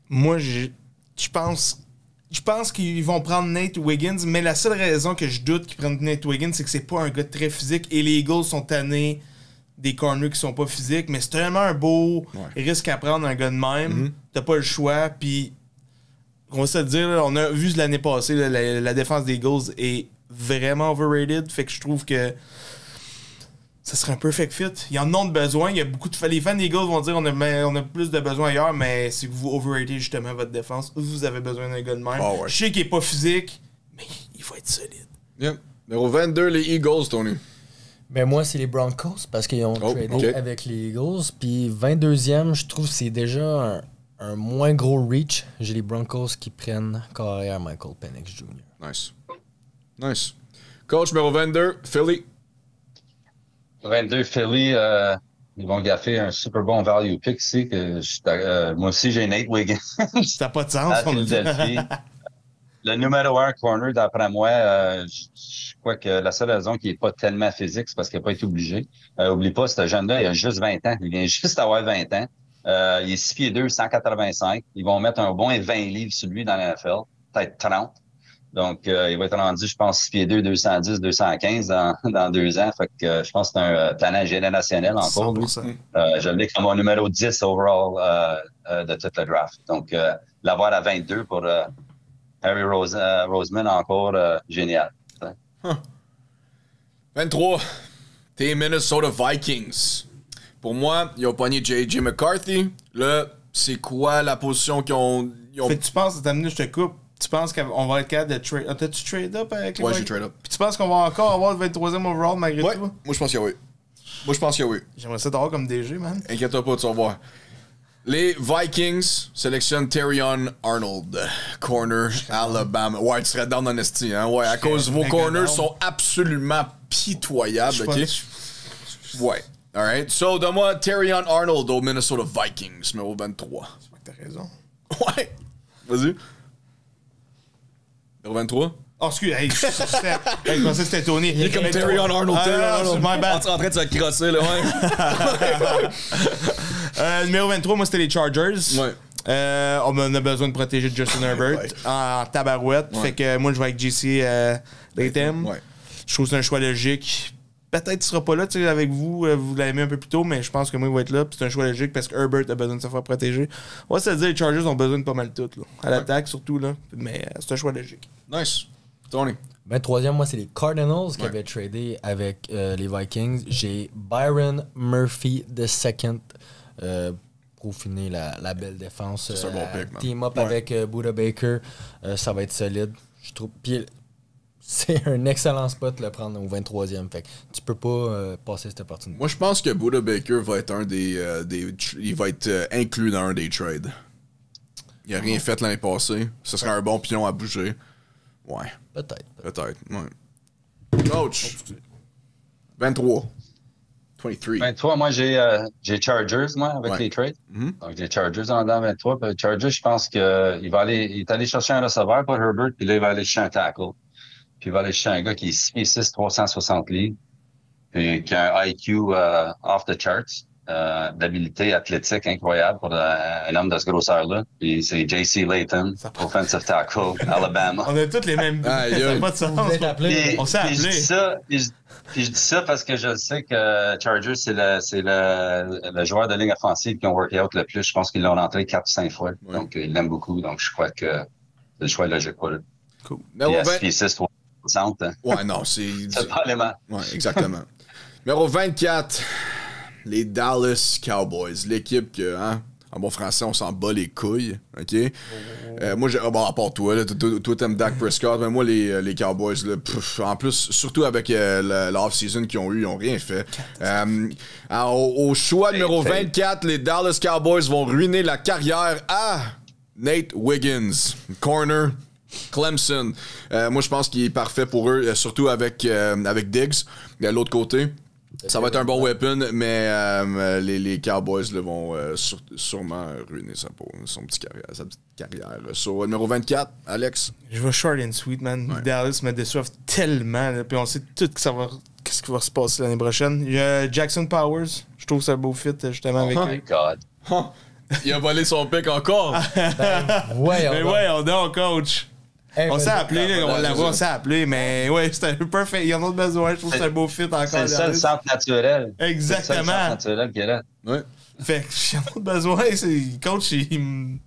Moi, je pense qu'ils vont prendre Nate Wiggins, mais la seule raison que je doute qu'ils prennent Nate Wiggins, c'est que c'est pas un gars très physique et les Eagles sont tannés des corners qui sont pas physiques, mais c'est tellement un beau risque à prendre un gars de même. T'as pas le choix, puis on va se dire, là, on a vu l'année passée, là, la défense des Eagles est vraiment overrated, fait que je trouve que ça serait un perfect fit. Ils en ont besoin. Il y a beaucoup de... Les fans des Eagles vont dire on a plus de besoin ailleurs, mais c'est que vous overratez justement votre défense. Vous avez besoin d'un gars de même. Oh ouais. Je sais qu'il n'est pas physique, mais il faut être solide. Yep. Numéro 22, les Eagles, Tony. Ben moi, c'est les Broncos parce qu'ils ont tradé avec les Eagles. Puis 22e, je trouve que c'est déjà un moins gros reach. J'ai les Broncos qui prennent carrière Michael Penix Jr. Nice. Coach, numéro 22, Philly. 22 Philly, ils vont gaffer un super bon value pick ici. Moi aussi, j'ai Nate Wiggins. Ça n'a pas de sens. À Philadelphie. Le numéro 1 corner, d'après moi, je crois que la seule raison qu'il n'est pas tellement physique, c'est parce qu'il n'a pas été obligé. Oublie pas, ce jeune-là, il a juste 20 ans. Il vient juste d'avoir 20 ans. Il est 6 pieds 2, 185. Ils vont mettre un bon 20 livres sur lui dans la NFL, peut-être 30. Donc, il va être rendu, je pense, 6 pieds 2, 210, 215 dans 2 ans. Fait que je pense que c'est un talent générationnel encore. Je l'ai comme mon numéro 10 overall de toute le draft. Donc, l'avoir à 22 pour Harry Roseman, encore génial. 23, tes Minnesota Vikings. Pour moi, ils ont pogné J.J. McCarthy. Là, c'est quoi la position qu'ils ont... Fait que tu penses, je te coupe, tu penses qu'on va être capable de trade... T'as-tu trade up avec les Ouais, j'ai trade up. Puis tu penses qu'on va encore avoir le 23e overall malgré tout? Moi, je pense que oui. Moi, je pense que oui. J'aimerais ça t'avoir comme DG, man. Inquiète-toi pas, tu vas voir. Les Vikings sélectionnent Terrion Arnold, corner Alabama. Ouais, tu serais down en esti, hein? Ouais, à cause vos corners sont absolument pitoyables, ok? Ouais. Alright. So, donne-moi Terrion Arnold aux Minnesota Vikings, numéro 23. C'est vrai que t'as raison. Ouais. Vas-y. Numéro 23. Oh, excuse, hey, je pensais que c'était Tony. Il est comme Terrion Arnold. Terrion Arnold. My bad. En train de se crosser, là, ouais. Numéro 23, moi, c'était les Chargers. Ouais. On a besoin de protéger Justin Herbert en tabarouette. Ouais. Fait que moi, je vais avec JC Latham. Ouais. Je trouve que c'est un choix logique. Peut-être qu'il sera pas là, tu sais, avec vous. Vous l'avez mis un peu plus tôt, mais je pense que moi, il va être là. Puis c'est un choix logique parce que Herbert a besoin de se faire protéger. On va se dire, les Chargers ont besoin de pas mal tout, là. À l'attaque, surtout, là. Mais c'est un choix logique. Nice. Tony. 23e, moi, c'est les Cardinals qui avaient tradé avec les Vikings. J'ai Byron Murphy II pour finir la belle défense. C'est un bon pick, man. Team up avec Buda Baker. Ça va être solide. Je trouve. Puis c'est un excellent spot de le prendre au 23e. Fait que tu peux pas passer cette opportunité. Moi, je pense que Buda Baker va être il va être inclus dans un des trades. Il a rien fait l'année passée. Ce serait un bon pion à bouger. Ouais. Peut-être. Peut-être. Ouais. Coach. 23. 23. 23, moi, j'ai Chargers, moi, avec les trades. Donc, j'ai Chargers en dedans 23. Puis Chargers, je pense qu'il est allé chercher un receveur pour Herbert, puis là, il va aller chercher un tackle. Puis il va aller chercher un gars qui est 6'6", 360 livres, puis qui a un IQ off the charts, d'habilité athlétique incroyable pour un homme de ce grosseur-là. Puis c'est J.C. Layton, offensive tackle, Alabama. On a tous les mêmes. Ça n'a pas de sens. On s'est appelé. Puis je dis ça parce que je sais que Chargers, c'est le joueur de ligne offensive qui ont worké out le plus. Je pense qu'ils l'ont rentré 4-5 fois. Ouais. Donc, ils l'aiment beaucoup. Donc, je crois que c'est le choix logique pour eux. Cool. Puis 6'6", 360. Ouais, non, c'est... C'est pas l'élément. Ouais, exactement. Numéro 24, les Dallas Cowboys. L'équipe que, hein, en bon français, on s'en bat les couilles. OK? Moi, à part toi, là, toi, t'aimes Dak Prescott, mais moi, les Cowboys, là, en plus, surtout avec l'off-season qu'ils ont eu, ils n'ont rien fait. Au choix numéro 24, les Dallas Cowboys vont ruiner la carrière à Nate Wiggins, corner, Clemson. Moi, je pense qu'il est parfait pour eux, surtout avec Diggs, de l'autre côté. Ça va être un bon weapon, mais les Cowboys là, vont sûrement ruiner sa petite carrière. Sur numéro 24, Alex. Je vais short and sweet, man. Ouais. Dallas me déçoivent tellement. Là, puis on sait tout qu'est-ce qui va se passer l'année prochaine. Jackson Powers, je trouve que c'est un beau fit justement avec lui. Oh my God. Il a volé son pick encore. On donc, coach. Hey, on s'est appelé, on s'est appelé, mais ouais, c'était un perfect. Il y en a besoin, je trouve que c'est un beau fit encore. C'est ça le centre naturel. Exactement. C'est le centre naturel qu'il y a là. Ouais. Fait que il y en a besoin, coach, Puis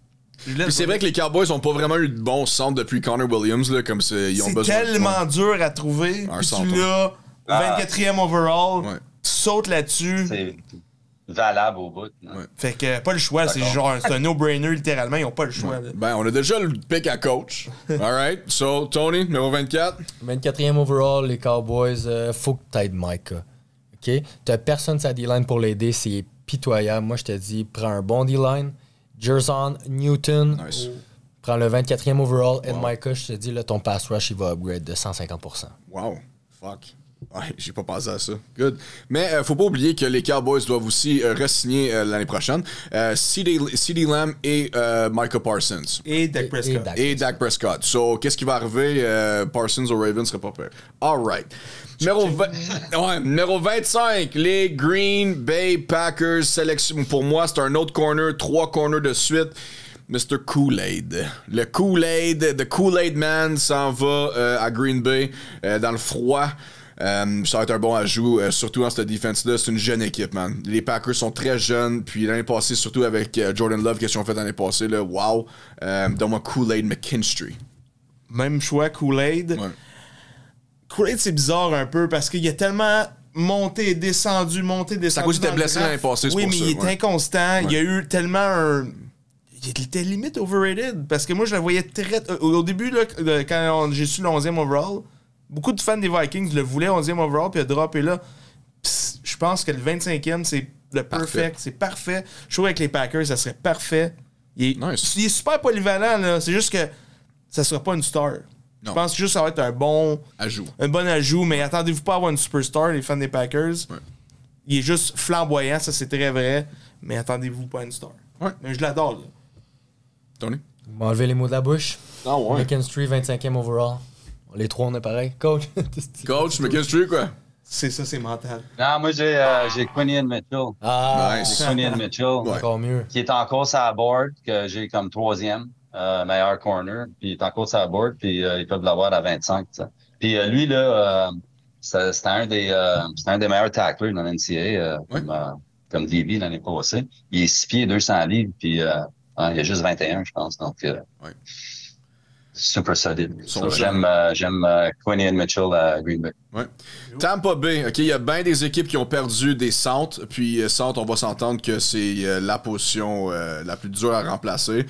c'est vrai que les Cowboys n'ont pas vraiment eu de bon centre depuis Connor Williams, là, comme ils ont besoin. C'est tellement dur à trouver. Puis tu l'as 24e overall, tu sautes là-dessus. C'est valable au bout. Ouais. Fait que pas le choix, c'est un no-brainer littéralement, ils n'ont pas le choix. Ouais. Ben, on a déjà le pick à coach. Alright, so Tony, numéro 24. 24e overall, les Cowboys, faut que t'aides Micah. OK? T'as personne sur la D-line pour l'aider, c'est pitoyable. Moi, je te dis, prends un bon D-line. Jerson Newton. Nice. Prends le 24e overall. Ed Micah, je te dis, là, ton pass rush, il va upgrade de 150%. Wow. Fuck. Ouais, j'ai pas pensé à ça. Good. Mais faut pas oublier que les Cowboys doivent aussi re-signer l'année prochaine. CeeDee Lamb et Micah Parsons. Et Dak Prescott. Et Dak Prescott. So, qu'est-ce qui va arriver? Parsons au Ravens serait pas pire. All right. Numéro 25, les Green Bay Packers. Sélection. Pour moi, c'est un autre corner. 3 corners de suite. Mr. Kool-Aid. Le Kool-Aid, The Kool-Aid Man s'en va à Green Bay dans le froid. Ça va être un bon ajout, surtout dans cette défense-là. C'est une jeune équipe, man. Les Packers sont très jeunes, puis l'année passée, surtout avec Jordan Love, qu'est-ce qu'ils ont fait l'année passée, là, wow. Donne-moi Kool-Aid McKinstry. Même choix, Kool-Aid. Ouais. Kool-Aid, c'est bizarre un peu, parce qu'il y a tellement monté et descendu. C'est à cause qu'il était blessé l'année passée, c'est oui, pour mais ça. Il est inconstant. Il y a eu tellement Il était limite overrated, parce que moi, je le voyais très... Au début, là, quand j'ai su le 11e overall... Beaucoup de fans des Vikings le voulaient 11e overall, puis il a droppé là. Je pense que le 25e, c'est le perfect. C'est parfait. Je trouve avec les Packers, ça serait parfait. Il est super polyvalent, là. C'est juste que ça sera pas une star. Je pense juste que ça va être un bon ajout, mais attendez-vous pas à avoir une superstar, les fans des Packers. Ouais. Il est juste flamboyant, ça c'est très vrai, mais attendez-vous pas à une star. Ouais. Mais je l'adore, là. Tony? On va enlever les mots de la bouche. Ah ouais. McKinstry, 25e overall. Les trois, on est pareil. Coach? Coach, McKinstry, quoi? C'est ça, c'est mental. Non, moi, j'ai Quinion Mitchell. Nice. Quinion Mitchell. Encore mieux. Qui est encore sur la board, que j'ai comme 3e. Meilleur corner, puis il est encore sur la board, puis ils peuvent l'avoir à 25. T'sais. Puis lui, là, c'était un des meilleurs tacklers dans l'NCAA, comme DB l'année passée. Il est 6 pieds 200 livres, puis il a juste 21, je pense. Donc, super solide. J'aime Quinion Mitchell à Green Bay. Ouais. Tampa Bay, OK, il y a bien des équipes qui ont perdu des centres, puis centre, on va s'entendre que c'est la position la plus dure à remplacer.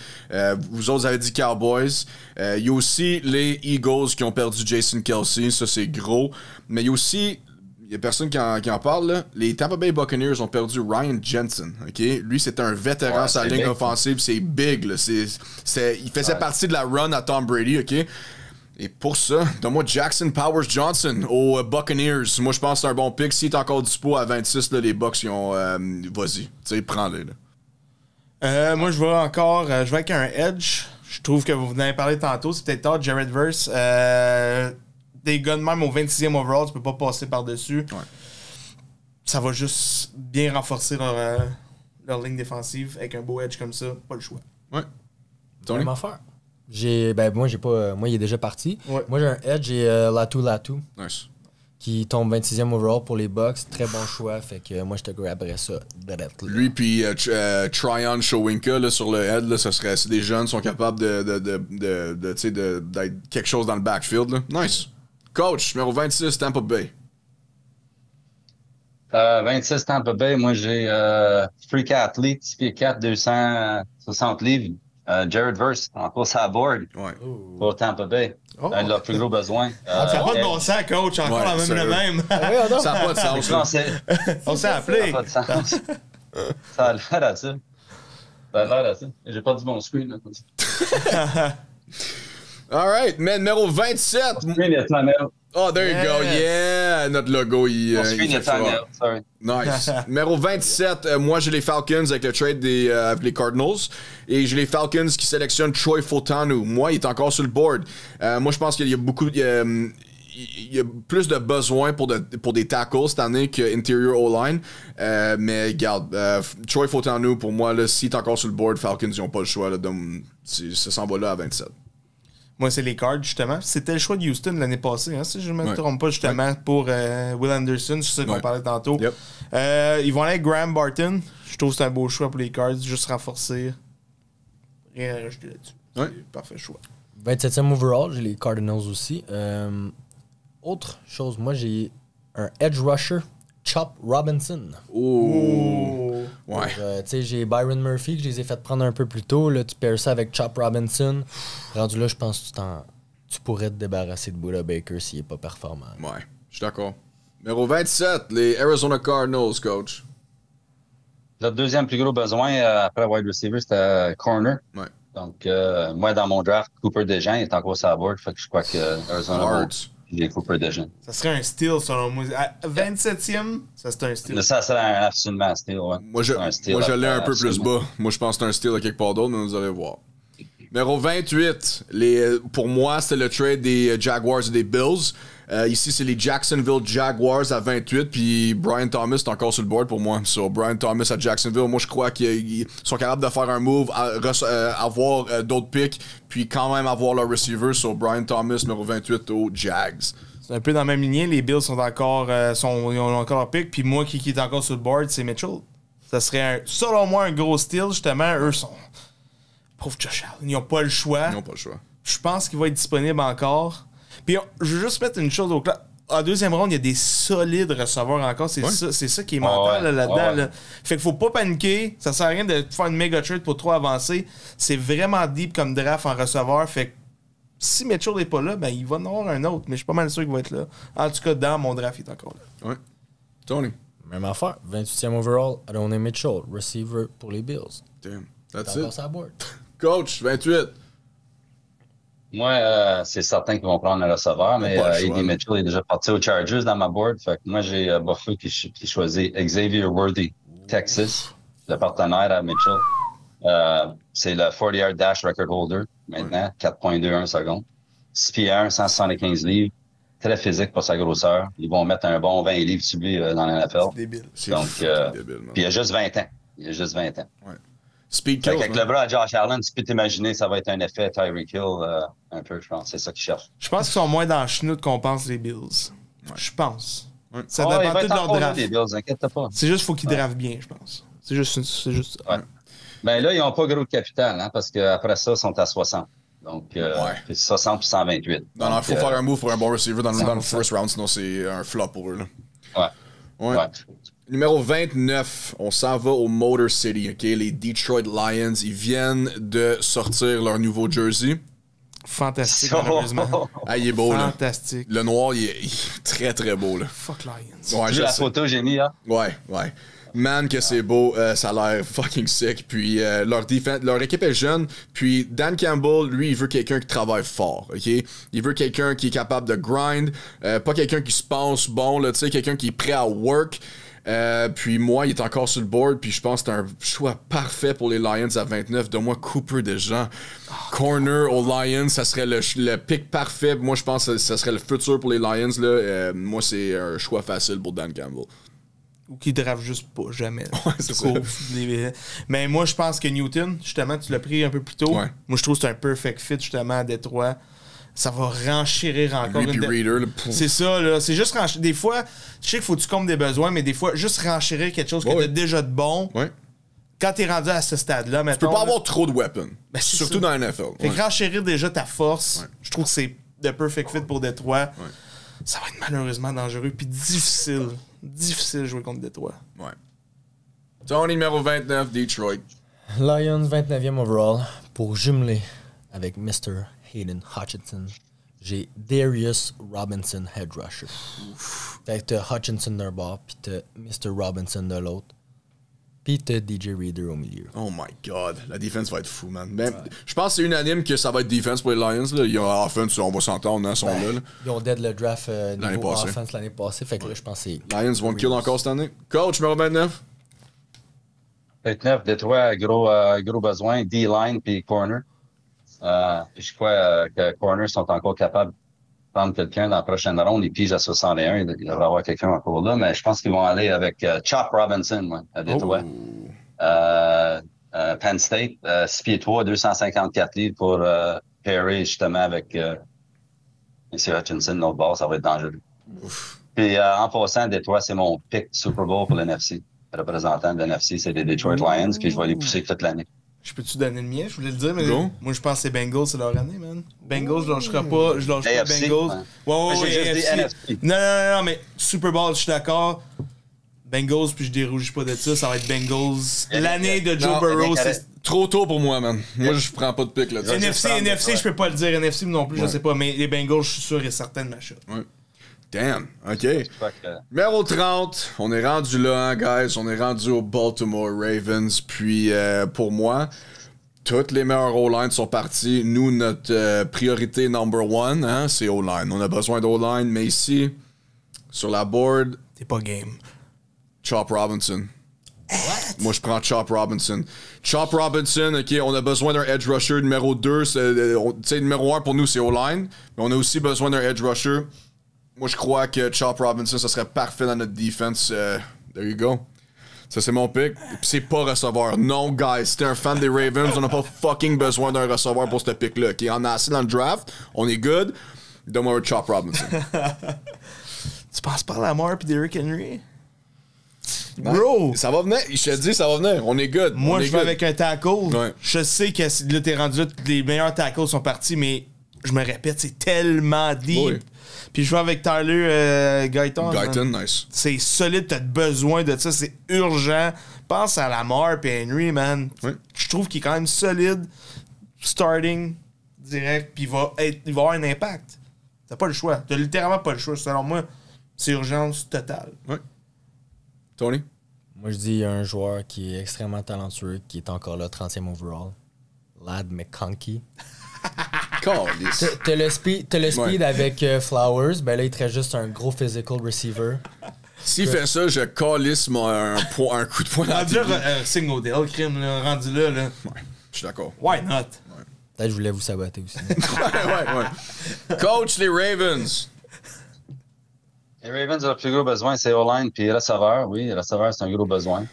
Vous autres avez dit Cowboys. Il y a aussi les Eagles qui ont perdu Jason Kelce, ça c'est gros. Mais il y a aussi, il y a personne qui en parle, là. Les Tampa Bay Buccaneers ont perdu Ryan Jensen, OK? Lui, c'était un vétéran sur la ligne offensive, c'est big, là. Il faisait partie de la run à Tom Brady, OK? Et pour ça, donne-moi Jackson Powers Johnson aux Buccaneers. Moi, je pense que c'est un bon pick. S'il est encore dispo à 26, là, les Bucs, ils ont... vas-y, tu sais, prends-les, là. Moi, je vais avec un edge. Je trouve que vous venez en parler tantôt. C'est peut-être tard, Jared Verse. Des gars de même au 26e overall, tu peux pas passer par-dessus. Ouais. Ça va juste bien renforcer leur ligne défensive avec un beau edge comme ça. Pas le choix. Ouais. Tony? Comment faire? Moi, il est déjà parti. Ouais. Moi, j'ai un edge et Latu. Nice. Qui tombe 26e overall pour les Bucks. Très bon choix. Fait que moi, je te grabberais ça. Lui, puis Tryon Showinka là, sur le head, là, c'est des jeunes qui sont capables d'être quelque chose dans le backfield. Là. Nice. Coach, numéro 26, Tampa Bay. 26 Tampa Bay, moi j'ai Freak Athlete, 6 pieds 4, 260 livres. Jared Verse, encore sur la board pour Tampa Bay. Un de leurs plus gros besoins. Ça n'a pas de bon sens, coach. Encore le même. Ça n'a pas de sens. On s'est appelé. Ça n'a pas de sens. Ça a l'air à ça. J'ai pas du bon screen. Là, all right, mais numéro 27. Oh, there you go. Yeah, notre logo, il fait froid. Sorry. Nice. Numéro 27, moi, j'ai les Falcons avec le trade avec les Cardinals. Et j'ai les Falcons qui sélectionnent Troy Fautanu. Moi, il est encore sur le board. Moi, je pense qu'il y a beaucoup... il y a plus de besoins pour des tackles cette année que interior O-line. Mais regarde, Troy Fautanu, pour moi, s'il est encore sur le board, Falcons, ils n'ont pas le choix. Là, ça s'en va là à 27. Moi, c'est les Cards, justement. C'était le choix de Houston l'année passée, hein, si je ne me trompe pas, justement, pour Will Anderson. C'est ça qu'on parlait tantôt. Yep. Ils vont aller avec Graham Barton. Je trouve que c'est un beau choix pour les Cards. Juste renforcer. Rien à rajouter là-dessus. C'est parfait choix. 27e overall, j'ai les Cardinals aussi. Autre chose, moi, j'ai un edge rusher, Chop Robinson. Oh! Ouais. Tu sais, j'ai Byron Murphy que je les ai fait prendre un peu plus tôt. Là, tu pairs ça avec Chop Robinson. Rendu là, je pense que tu pourrais te débarrasser de Buda Baker s'il n'est pas performant. Ouais, je suis d'accord. Numéro 27, les Arizona Cardinals, coach. Le deuxième plus gros besoin après wide receiver, c'était corner. Ouais. Donc, moi, dans mon draft, Cooper DeJean est encore sur la board. Fait que je crois que Arizona j'ai Cooper DeJean. Ça serait un steal, selon moi. À 27e, ça serait un steal. Ça serait absolument un steal, ouais. Moi, je l'ai un peu plus bas. Moi, je pense que c'est un steal à quelque part d'autre, mais vous allez voir. Numéro 28, pour moi, c'était le trade des Jaguars et des Bills. Ici, c'est les Jacksonville Jaguars à 28, puis Brian Thomas est encore sur le board pour moi. So, Brian Thomas à Jacksonville, moi, je crois qu'ils sont capables de faire un move, avoir d'autres picks, puis quand même avoir leur receiver. So, Brian Thomas, numéro 28 aux Jags. C'est un peu dans la même lignée. Les Bills sont encore, ils ont encore leur pick, puis moi, qui est encore sur le board, c'est Mitchell. Ça serait, selon moi, un gros steal, justement. Eux sont... Pauvre Josh Allen, ils n'ont pas le choix. Ils n'ont pas le choix. Je pense qu'il va être disponible encore. Puis je veux juste mettre une chose au clair. En deuxième ronde, il y a des solides receveurs encore. C'est ça qui est mental là-dedans. Là. Fait qu'il faut pas paniquer. Ça sert à rien de faire une méga trade pour trop avancer. C'est vraiment deep comme draft en receveur. Fait que si Mitchell n'est pas là, ben il va en avoir un autre. Mais je suis pas mal sûr qu'il va être là. En tout cas, dans mon draft, il est encore là. Ouais. Tony. Même affaire. 28e overall, Adonai Mitchell, receiver pour les Bills. Damn. That's T'as it. passé à board. Coach, 28. Moi, c'est certain qu'ils vont prendre un receveur, mais pas le choix, A.D. Mitchell est déjà parti aux Chargers dans ma board. Fait que moi, j'ai Buffalo qui choisit Xavier Worthy, Texas, le partenaire à Mitchell. C'est le 40-yard dash record holder maintenant, 4.21 secondes. 6 pieds 1, 175 livres. Très physique pour sa grosseur. Ils vont mettre un bon 20 livres sur lui dans la NFL. C'est débile. C'est Donc, débile, man. puis il a juste 20 ans. Il a juste 20 ans. Speed Fait kills, qu'avec man. le bras à Josh Allen, tu peux t'imaginer ça va être un effet Tyreek Hill un peu, je pense. C'est ça qu'ils cherchent. Je pense qu'ils sont moins dans le chenoute qu'on pense, les Bills. Je pense. Ça Oh, il dépend va tout être de leur encore là, draft. les Bills, inquiète pas. C'est juste qu'il faut qu'ils draftent bien, je pense. C'est juste ça. Ouais. Ben là, ils n'ont pas gros de capital, hein, parce qu'après ça, ils sont à 60. Donc, Ouais. 60 puis 128. Non, il faut Donc, faire un move pour un bon receiver dans le first round, sinon c'est un flop pour eux. Là. Ouais. Ouais. Numéro 29, on s'en va au Motor City, OK? Les Detroit Lions, ils viennent de sortir leur nouveau jersey. Fantastique, malheureusement. Ah, il est beau, là. Fantastique. Le noir, il est très, très beau, là. Fuck Lions. Ouais, J'ai je la sais. photo, j'ai mis, hein? Ouais. Man, que c'est beau, ça a l'air fucking sick. Puis leur équipe est jeune. Puis Dan Campbell, lui, il veut quelqu'un qui travaille fort, ok? Il veut quelqu'un qui est capable de grind, pas quelqu'un qui se pense bon, là, tu sais, quelqu'un qui est prêt à work. Puis moi, il est encore sur le board, puis je pense que c'est un choix parfait pour les Lions à 29. Donne-moi Cooper Dejean. Corner aux Lions, ça serait le pick parfait. Moi, je pense que ça serait le futur pour les Lions. Là. Moi, c'est un choix facile pour Dan Campbell. Ou qui draft juste pas, jamais. Ouais, c'est ça. Mais moi, je pense que Newton, justement, tu l'as pris un peu plus tôt. Ouais. Moi, je trouve que c'est un perfect fit, justement, à Détroit. Ça va renchérir encore. Lui, puis Reader, là, C'est ça, là. C'est juste renchérir. Des fois, je sais qu'il faut que tu combles des besoins, mais des fois, juste renchérir quelque chose que Ouais. t'as déjà de bon. Ouais. Quand t'es rendu à ce stade-là, Tu peux pas avoir trop de weapons. Ben, c'est surtout ça. dans la NFL. Fait Ouais. que renchérir déjà ta force, je trouve que c'est le perfect fit pour Détroit. Ouais. Ça va être malheureusement dangereux puis difficile. Difficile de jouer contre Détroit. Ouais. Ton numéro 29, Detroit. Lions, 29e overall, pour jumeler avec Mr. Hayden Hutchinson. J'ai Darius Robinson, head rusher. Fait que t'as Hutchinson d'un bord, puis t'as Mr. Robinson de l'autre. Puis t'as DJ Reader au milieu. Oh my god, la défense va être fou, man. Mais je pense que c'est unanime que ça va être défense pour les Lions. Là. Il y a offense, on va s'entendre, hein, sont là. Ils ont dead le draft niveau passée. offense l'année passée. Fait que là, je pense que c'est... Lions vont le kill encore cette année. Coach, numéro 29. 29, Détroit, gros besoin, D-line puis corner. Puis je crois que corners sont encore capables de prendre quelqu'un dans la prochaine ronde. Ils pigent à 61. Il devrait y avoir quelqu'un encore là. Mais je pense qu'ils vont aller avec Chop Robinson, moi, à Détroit. Penn State, 6 pieds 3, 254 livres pour Perry, justement, avec M. Hutchinson, l'autre bord. Ça va être dangereux. Puis en passant, Détroit, c'est mon pick Super Bowl pour l'NFC. Le représentant de l'NFC, c'est les Detroit Lions, puis je vais les pousser toute l'année. Je peux-tu donner le mien? Je voulais le dire, mais Go. moi, je pense que c'est Bengals, c'est leur année, man. Bengals, je lâcherai pas. Je lâche pas AFC, Bengals. Ouais, J'ai juste dit AFC. NFC. Non, mais Super Bowl, je suis d'accord. Bengals, puis je dérougis pas de ça. Ça va être Bengals. L'année de Joe Non, Burrow, mais c'est... Trop tôt pour moi, man. Moi, je prends pas de pick là-dessus. NFC, je peux pas le dire. NFC non plus, je sais pas. Mais les Bengals, je suis sûr et certain de ma shot. Ouais. Damn, OK. Fait que, Numéro 30, on est rendu là, hein, guys. On est rendu aux Baltimore Ravens. Puis, pour moi, toutes les meilleures O-line sont partis. Nous, notre priorité number one, hein, c'est O-line. On a besoin d'O-line, mais ici, sur la board, T'es pas game. Chop Robinson. Moi, je prends Chop Robinson. Chop Robinson, OK, on a besoin d'un edge rusher. Numéro 2, numéro 1 pour nous, c'est O-line. Mais on a aussi besoin d'un edge rusher. Moi, je crois que Chop Robinson, ça serait parfait dans notre defense. There you go. Ça, c'est mon pick. Et puis, c'est pas receveur. Non, guys, si t'es un fan des Ravens, on n'a pas fucking besoin d'un receveur pour ce pick-là. OK, on a assez dans le draft. On est good. Donne-moi un Chop Robinson. Tu passes par la mort puis Derrick Henry? Bro! Ça va venir. Je te dis, ça va venir. On est good. Moi, On est je vais good. avec un tackle. Ouais. Je sais que là, t'es rendu là, les meilleurs tackles sont partis, mais je me répète, c'est tellement deep. Oui. Puis je vais avec Tyler Guyton. Guyton, man. nice. C'est solide, t'as besoin de ça, c'est urgent. Pense à Lamar et Henry, man. Oui. Je trouve qu'il est quand même solide. Starting, direct, puis il va avoir un impact. T'as pas le choix. T'as littéralement pas le choix. Selon moi, c'est urgence totale. Ouais. Tony? Moi, je dis un joueur qui est extrêmement talentueux, qui est encore là, 30e overall. Ladd McConkey. T'as le speed avec Flowers. Ben là, il te reste juste un gros physical receiver. S'il fait ça, je calisse un coup de poing dans la dire single deal, crime, là, rendu là. Ouais, je suis d'accord. Why not? Peut-être que je voulais vous saboter aussi. ouais. Coach, les Ravens. Les Ravens ont le plus gros besoin, c'est O-line puis receveur. Oui, receveur, c'est un gros besoin.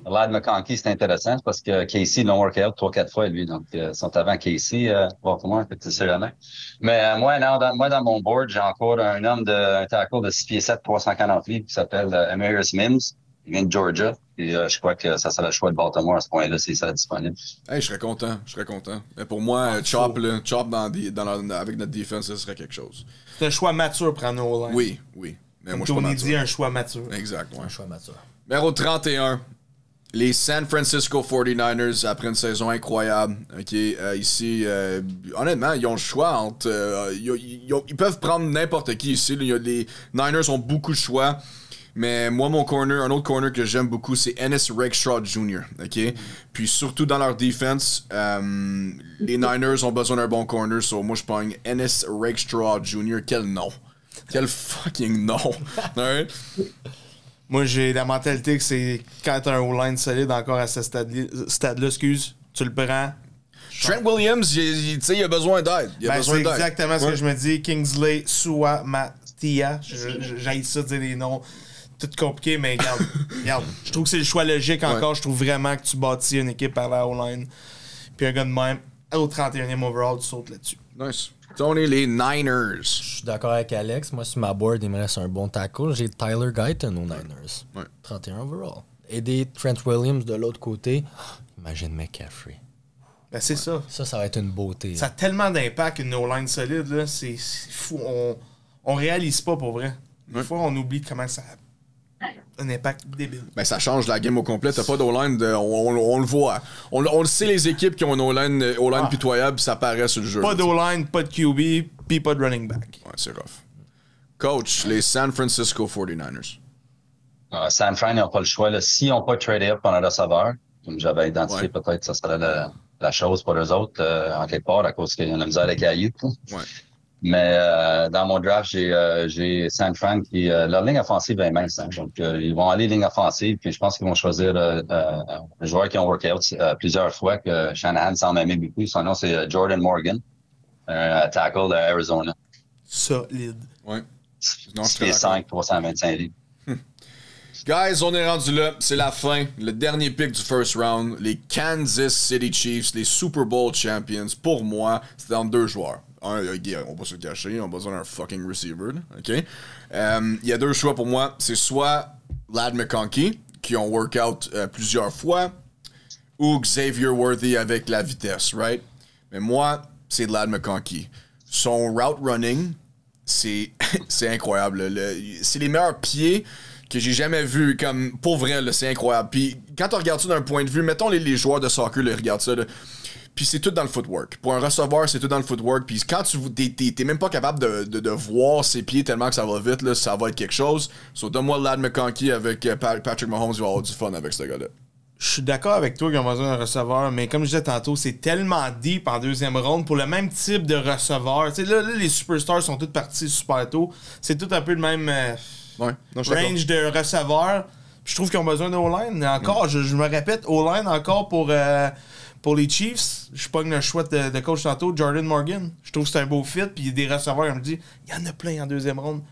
Ladd McConkey, c'est intéressant parce que Casey l'a workout 3-4 fois, lui. Donc, ils sont avant Casey. Pour moi, c'est sûr. Mais moi, dans mon board, j'ai encore un tackle de 6 pieds 7, 340 livres qui s'appelle Amarius Mims. Il vient de Georgia. Et je crois que ça sera le choix de Baltimore à ce point-là, s'il sera disponible. Hey, je serais content. Mais pour moi, Chop avec notre défense, ce serait quelque chose. C'est un choix mature pour un O-line. Oui. Mais comme moi, je suis pas Tony mature. dit, un choix mature. Exact, ouais. Un choix mature. Numéro 31. Les San Francisco 49ers, après une saison incroyable. Ici, honnêtement, ils ont le choix entre... ils peuvent prendre n'importe qui ici. Les Niners ont beaucoup de choix. Mais moi, un autre corner que j'aime beaucoup, c'est Ennis Rakestraw Jr. Puis surtout dans leur defense, les Niners ont besoin d'un bon corner. So moi, je pogne Ennis Rakestraw Jr. Quel nom! Quel fucking nom! Right? Moi, j'ai la mentalité que c'est quand t'as un O-line solide encore à ce stade-là, tu le prends. Trent Williams, il a besoin d'aide. C'est exactement ce que je me dis. Kingsley, Sua, Matia. J'haïs ça dire les noms. Tout compliqué, mais regarde. Je trouve que c'est le choix logique encore. Je trouve vraiment que tu bâtis une équipe par la O-line. Puis un gars de même, au 31e overall, tu sautes là-dessus. Nice. Tony, les Niners. Je suis d'accord avec Alex. Moi, sur ma board, il me reste un bon tackle. J'ai Tyler Guyton aux Niners. 31 overall. Et des Trent Williams de l'autre côté. Imagine McCaffrey. Ben, c'est ça. Ça va être une beauté. Ça a tellement d'impact, une O-line solide. Là. C'est fou. On réalise pas, pour vrai. Des fois, on oublie comment ça a un impact débile. Ben, ça change la game au complet. T'as pas d'O-line, on le voit. On le sait, les équipes qui ont une O-line pitoyable, ça paraît sur le jeu. Pas d'O-line, pas de QB, puis pas de running back. Ouais, c'est rough. Coach, les San Francisco 49ers. San Fran, ils n'ont pas le choix. S'ils n'ont pas tradé up pour un receveur, comme j'avais identifié, peut-être que ça serait la chose pour eux autres, en quelque part, à cause qu'il y a une misère avec Ayuk. Ouais. Mais dans mon draft, j'ai San Fran qui... leur ligne offensive est mince. Donc, ils vont aller ligne offensive, puis je pense qu'ils vont choisir un joueur qui ont worké out plusieurs fois, que Shanahan semble aimer beaucoup. Son nom, c'est Jordan Morgan, un tackle d'Arizona. Solide. Ouais. Non, 6'5", 325 livres. Guys, on est rendu là. C'est la fin. Le dernier pick du first round. Les Kansas City Chiefs, les Super Bowl champions. Pour moi, c'était entre deux joueurs. On va pas se cacher, on a besoin d'un fucking receiver. OK? Il y a deux choix pour moi. C'est soit Ladd McConkey, qui ont workout plusieurs fois, ou Xavier Worthy avec la vitesse, right? Mais moi, c'est Ladd McConkey. Son route running, c'est incroyable. C'est les meilleurs pieds que j'ai jamais vus. Comme, pour vrai, c'est incroyable. Puis quand on regarde ça d'un point de vue, mettons les joueurs de soccer, regardent ça, puis c'est tout dans le footwork. Pour un receveur, c'est tout dans le footwork. Puis quand t'es même pas capable de voir ses pieds tellement que ça va vite, là, ça va être quelque chose. So, donne-moi Ladd McConkey avec Patrick Mahomes, il va avoir du fun avec ce gars-là. Je suis d'accord avec toi qu'ils ont besoin d'un receveur, mais comme je disais tantôt, c'est tellement deep en deuxième ronde pour le même type de receveur. Tu sais, là, les superstars sont tous partis super tôt. C'est tout un peu le même range de receveur. Je trouve qu'ils ont besoin de O-line. Encore, je me répète, O-line encore pour les Chiefs. Je pogne le choix de coach tantôt, Jordan Morgan. Je trouve que c'est un beau fit. Puis des receveurs, on me dit, il y en a plein en deuxième ronde.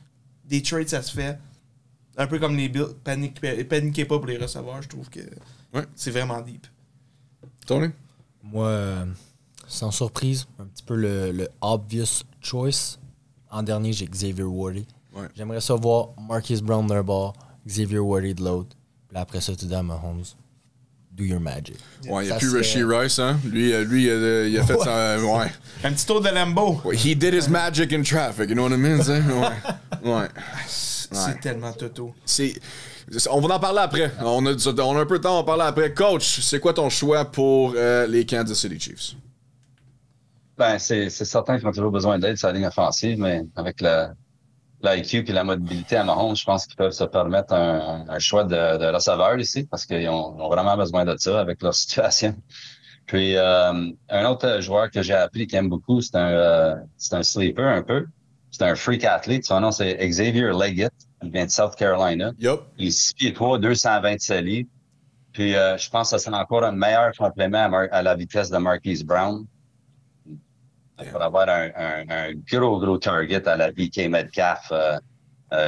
Des trades, ça se fait. Un peu comme les Bills. Paniquez pas pour les receveurs. Je trouve que c'est vraiment deep. Tony? Moi, sans surprise, un petit peu le obvious choice. En dernier, j'ai Xavier Worthy. Ouais. J'aimerais ça voir Marquise Brown d'un bord, Xavier Worthy de l'autre. Puis après ça, tu dis à Mahomes, do your magic. Ouais, il n'y a plus Rashee Rice, hein? Lui, il a fait ça. Ouais. Un petit tour de Lambeau. He did his magic in traffic, you know what I mean? Ouais. C'est tellement toto. On va en parler après. On a un peu de temps, on va en parler après. Coach, c'est quoi ton choix pour les Kansas City Chiefs? Ben, c'est certain qu'ils ont toujours besoin d'aide sur la ligne offensive, mais avec la l'IQ et la mobilité à Mahomes, je pense qu'ils peuvent se permettre un choix de receveur ici parce qu'ils ont vraiment besoin de ça avec leur situation. Puis, un autre joueur que j'ai appris qui aime beaucoup, c'est un sleeper un peu. C'est un freak athlete. Son nom, c'est Xavier Leggett. Il vient de South Carolina. Yup. Il est 6 pieds 3, 227 livres. Puis, je pense que ça serait encore un meilleur complément à la vitesse de Marquise Brown. Pour avoir un gros target à la DK Metcalf,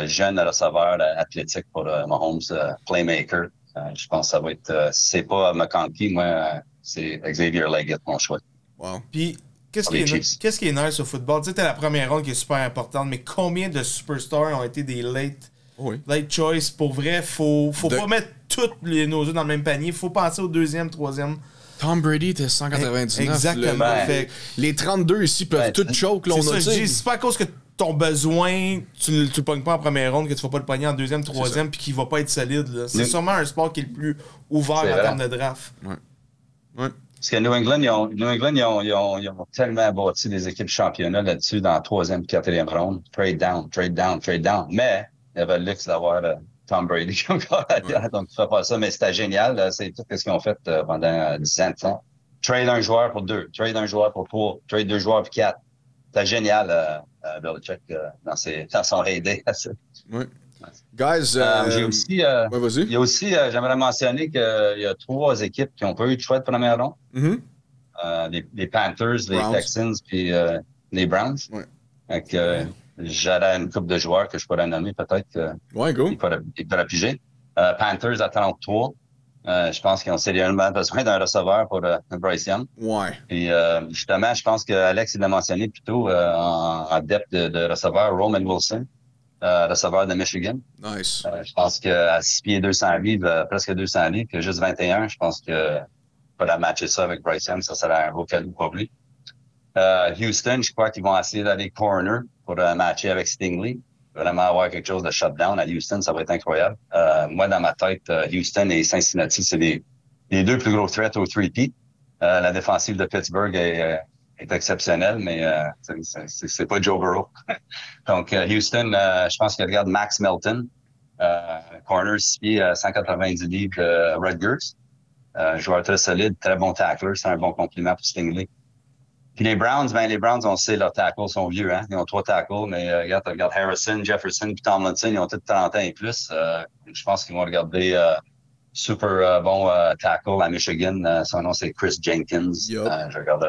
jeune receveur athlétique pour Mahomes, playmaker. Je pense que ça va être, c'est pas McConkey, moi, c'est Xavier Leggett, mon choix. Wow. Puis, qu'est-ce qui est nice au football? Tu sais, t'as la première ronde qui est super importante, mais combien de superstars ont été des late choice? Pour vrai, faut pas mettre tous nos œufs dans le même panier. Faut penser au deuxième, troisième. Tom Brady était 199. Exactement. Les 32 ici peuvent tout choke. Là, c'est pas à cause que ton besoin, tu le pognes pas en première ronde, que tu vas pas le pogner en deuxième, troisième, puis qu'il va pas être solide. Là. C'est sûrement un sport qui est le plus ouvert en termes de draft. Ouais. Parce que New England, ils ont tellement bâti des équipes championnats là-dessus dans la troisième et quatrième ronde. Trade down. Mais il y avait le luxe d'avoir Tom Brady encore à terre, donc tu fais pas ça. Mais c'était génial. C'est tout ce qu'ils ont fait pendant 10 ans. Trade un joueur pour 2, trade un joueur pour 3, trade 2 joueurs pour 4. C'était génial, Belichick, dans son heyday. Oui. Guys, j'ai aussi, vas-y. Il y a aussi, j'aimerais mentionner qu'il y a 3 équipes qui n'ont pas eu de choix de première ronde. Les Panthers, les Texans, puis les Browns. Ouais. Donc, j'aurais une couple de joueurs que je pourrais nommer peut-être. Ils pourraient piger. Panthers à 33. Je pense qu'ils ont sérieusement besoin d'un receveur pour Bryce Young. Ouais. Et justement, je pense qu'Alex l'a mentionné plus tôt en depth de receveur, Roman Wilson. Receveur de Michigan. Nice. Je pense qu'à 6 pieds 200 livres, presque 200 livres, que juste 21, je pense que pour matcher ça avec Bryce Young, ça serait un beau cadeau pour lui. Houston, je crois qu'ils vont essayer d'aller corner pour matcher avec Stingley. Vraiment avoir quelque chose de shutdown à Houston, ça va être incroyable. Moi, dans ma tête, Houston et Cincinnati, c'est les 2 plus gros threats au 3P. La défensive de Pittsburgh est exceptionnel, mais c'est pas Joe Burrow. Donc, Houston, je pense qu'il regarde Max Melton, corner 6 pieds, 190 livres, Rutgers. Joueur très solide, très bon tackler, c'est un bon compliment pour Stingley. Puis les Browns, on sait, leurs tackles sont vieux, hein. Ils ont 3 tackles, mais regarde Harrison, Jefferson puis Tomlinson, ils ont tous 30 ans et plus. Je pense qu'ils vont regarder super bon tackle à Michigan. Son nom, c'est Chris Jenkins. Yep. Je regarde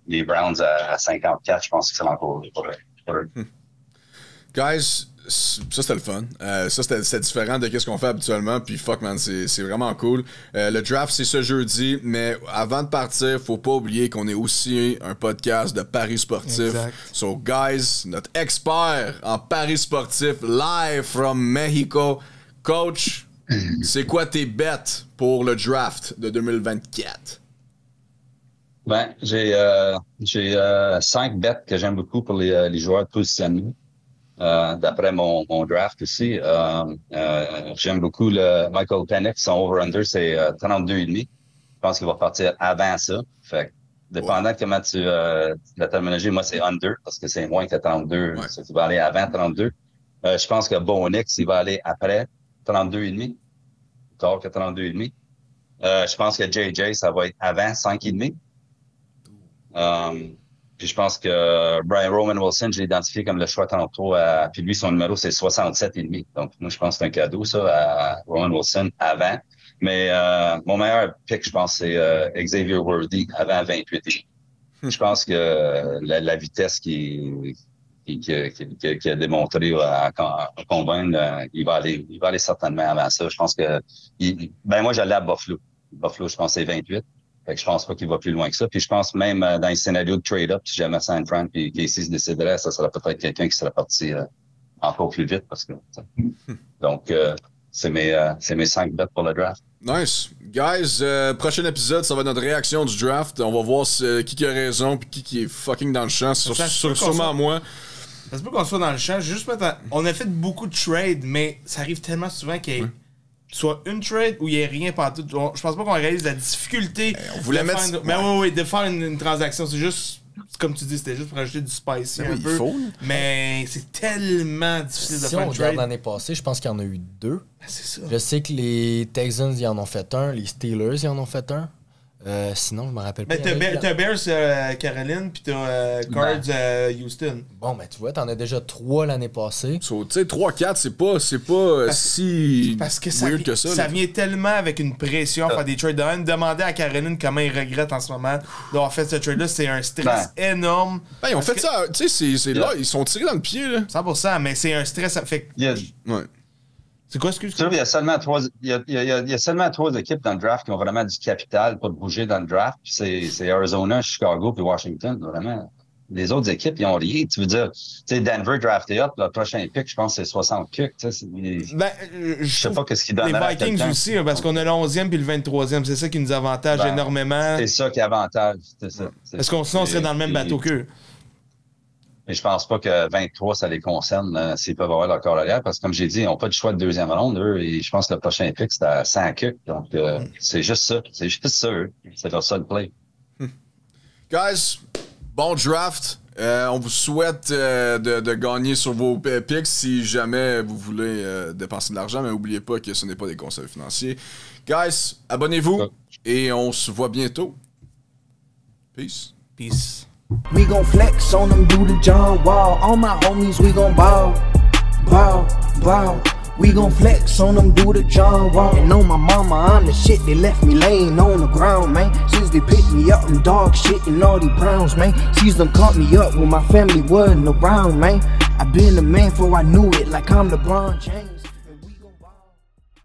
les Browns à 54. Je pense que c'est encore pour eux. Guys, ça c'était le fun. Ça c'était différent de ce qu'on fait habituellement. Puis fuck man, c'est vraiment cool. Le draft c'est ce jeudi, mais avant de partir, faut pas oublier qu'on est aussi un podcast de paris sportifs. Exact. So guys, notre expert en paris sportifs live from Mexico, coach. C'est quoi tes bets pour le draft de 2024? Ben, j'ai 5 bets que j'aime beaucoup pour les joueurs de positionnement. D'après mon draft aussi, j'aime beaucoup le Michael Penix. Son over-under, c'est 32,5. Je pense qu'il va partir avant ça. Fait que, dépendant de comment la terminologie, moi, c'est under, parce que c'est moins que 32. Ouais. Il va aller avant 32. Je pense que Bonix, il va aller après 32,5. Tard que 32,5. Je pense que JJ, ça va être avant 5,5. Puis je pense que Roman Wilson, je l'ai identifié comme le choix 33. Puis lui, son numéro, c'est 67,5. Donc, moi, je pense que c'est un cadeau, ça, à Roman Wilson avant. Mais mon meilleur pick, je pense, c'est Xavier Worthy avant 28. Je pense que la vitesse qu'il a démontré à convaincre, il va aller certainement avant ça. Je pense que moi, j'allais à Buffalo. Buffalo, je pense que c'est 28. Fait que je pense pas qu'il va plus loin que ça. Puis je pense même dans les scénarios de trade-up, si jamais San Fran et Casey se déciderait, ça serait peut-être quelqu'un qui serait parti encore plus vite. Parce que donc, c'est mes 5 bets pour le draft. Nice. Guys, prochain épisode, ça va être notre réaction du draft. On va voir qui a raison et qui est fucking dans le champ. Sûrement moi. Ça se peut qu'on soit dans le champ. On a fait beaucoup de trades, mais ça arrive tellement souvent qu'il y ait soit une trade ou il n'y ait rien partout. Je pense pas qu'on réalise la difficulté on voulait de faire une transaction. C'est juste comme tu dis, c'était juste pour rajouter du spicy Oui, un peu. faut. Mais c'est tellement difficile de Si faire on un regarde trade. l'année passée, je pense qu'il y en a eu 2. C'est ça. Je sais que les Texans, ils en ont fait un. Les Steelers, ils en ont fait un. Sinon, je me rappelle pas. Ben, t'as Bears Caroline, puis t'as Cards Houston. Bon, ben tu vois, t'en as déjà 3 l'année passée. So, tu sais, 3-4, c'est pas si Parce que weird que ça. ça là. vient tellement avec une pression à faire des trades de même. Demander à Caroline comment il regrette en ce moment d'avoir fait ce trade-là, c'est un stress énorme. Ben, ils ont fait que- ça, tu sais, c'est là, ils sont tirés dans le pied, là. 100%, mais c'est un stress. Ça fait. Il y a, Ouais. C'est quoi, excuse? tu sais, il y a seulement 3 équipes dans le draft qui ont vraiment du capital pour bouger dans le draft. Puis c'est Arizona, Chicago puis Washington, vraiment. Les autres équipes, ils ont rien. Tu veux dire, tu sais, Denver drafté up, le prochain pick, je pense que c'est 60 picks. Tu sais, Ben, je sais pas qu'est-ce qu'ils donnent. les Vikings aussi, hein, parce qu'on a le 11e puis le 23e. C'est ça qui nous avantage Ben, énormément. C'est ça qui est avantage. C'est ça. Parce qu'on sinon, on serait dans le même bateau qu'eux. Mais je pense pas que 23, ça les concerne s'ils peuvent avoir leur corps arrière, parce que comme j'ai dit, ils n'ont pas de choix de deuxième ronde, eux, et je pense que le prochain pick, c'est à 100 kicks. Donc, c'est juste ça. C'est juste ça, eux. C'est leur seul play. Guys, bon draft. On vous souhaite de gagner sur vos picks si jamais vous voulez dépenser de l'argent, mais n'oubliez pas que ce n'est pas des conseils financiers. Guys, abonnez-vous et on se voit bientôt. Peace. Peace. We gon' flex on them, do the John Wall. All my homies, we gon' ball, ball, ball. We gon' flex on them, do the John Wall. And on my mama, I'm the shit. They left me laying on the ground, man. Since they picked me up, them dog shit and all these Browns, man. She's done caught me up when my family wasn't around, man. I been a man before I knew it, like I'm LeBron James.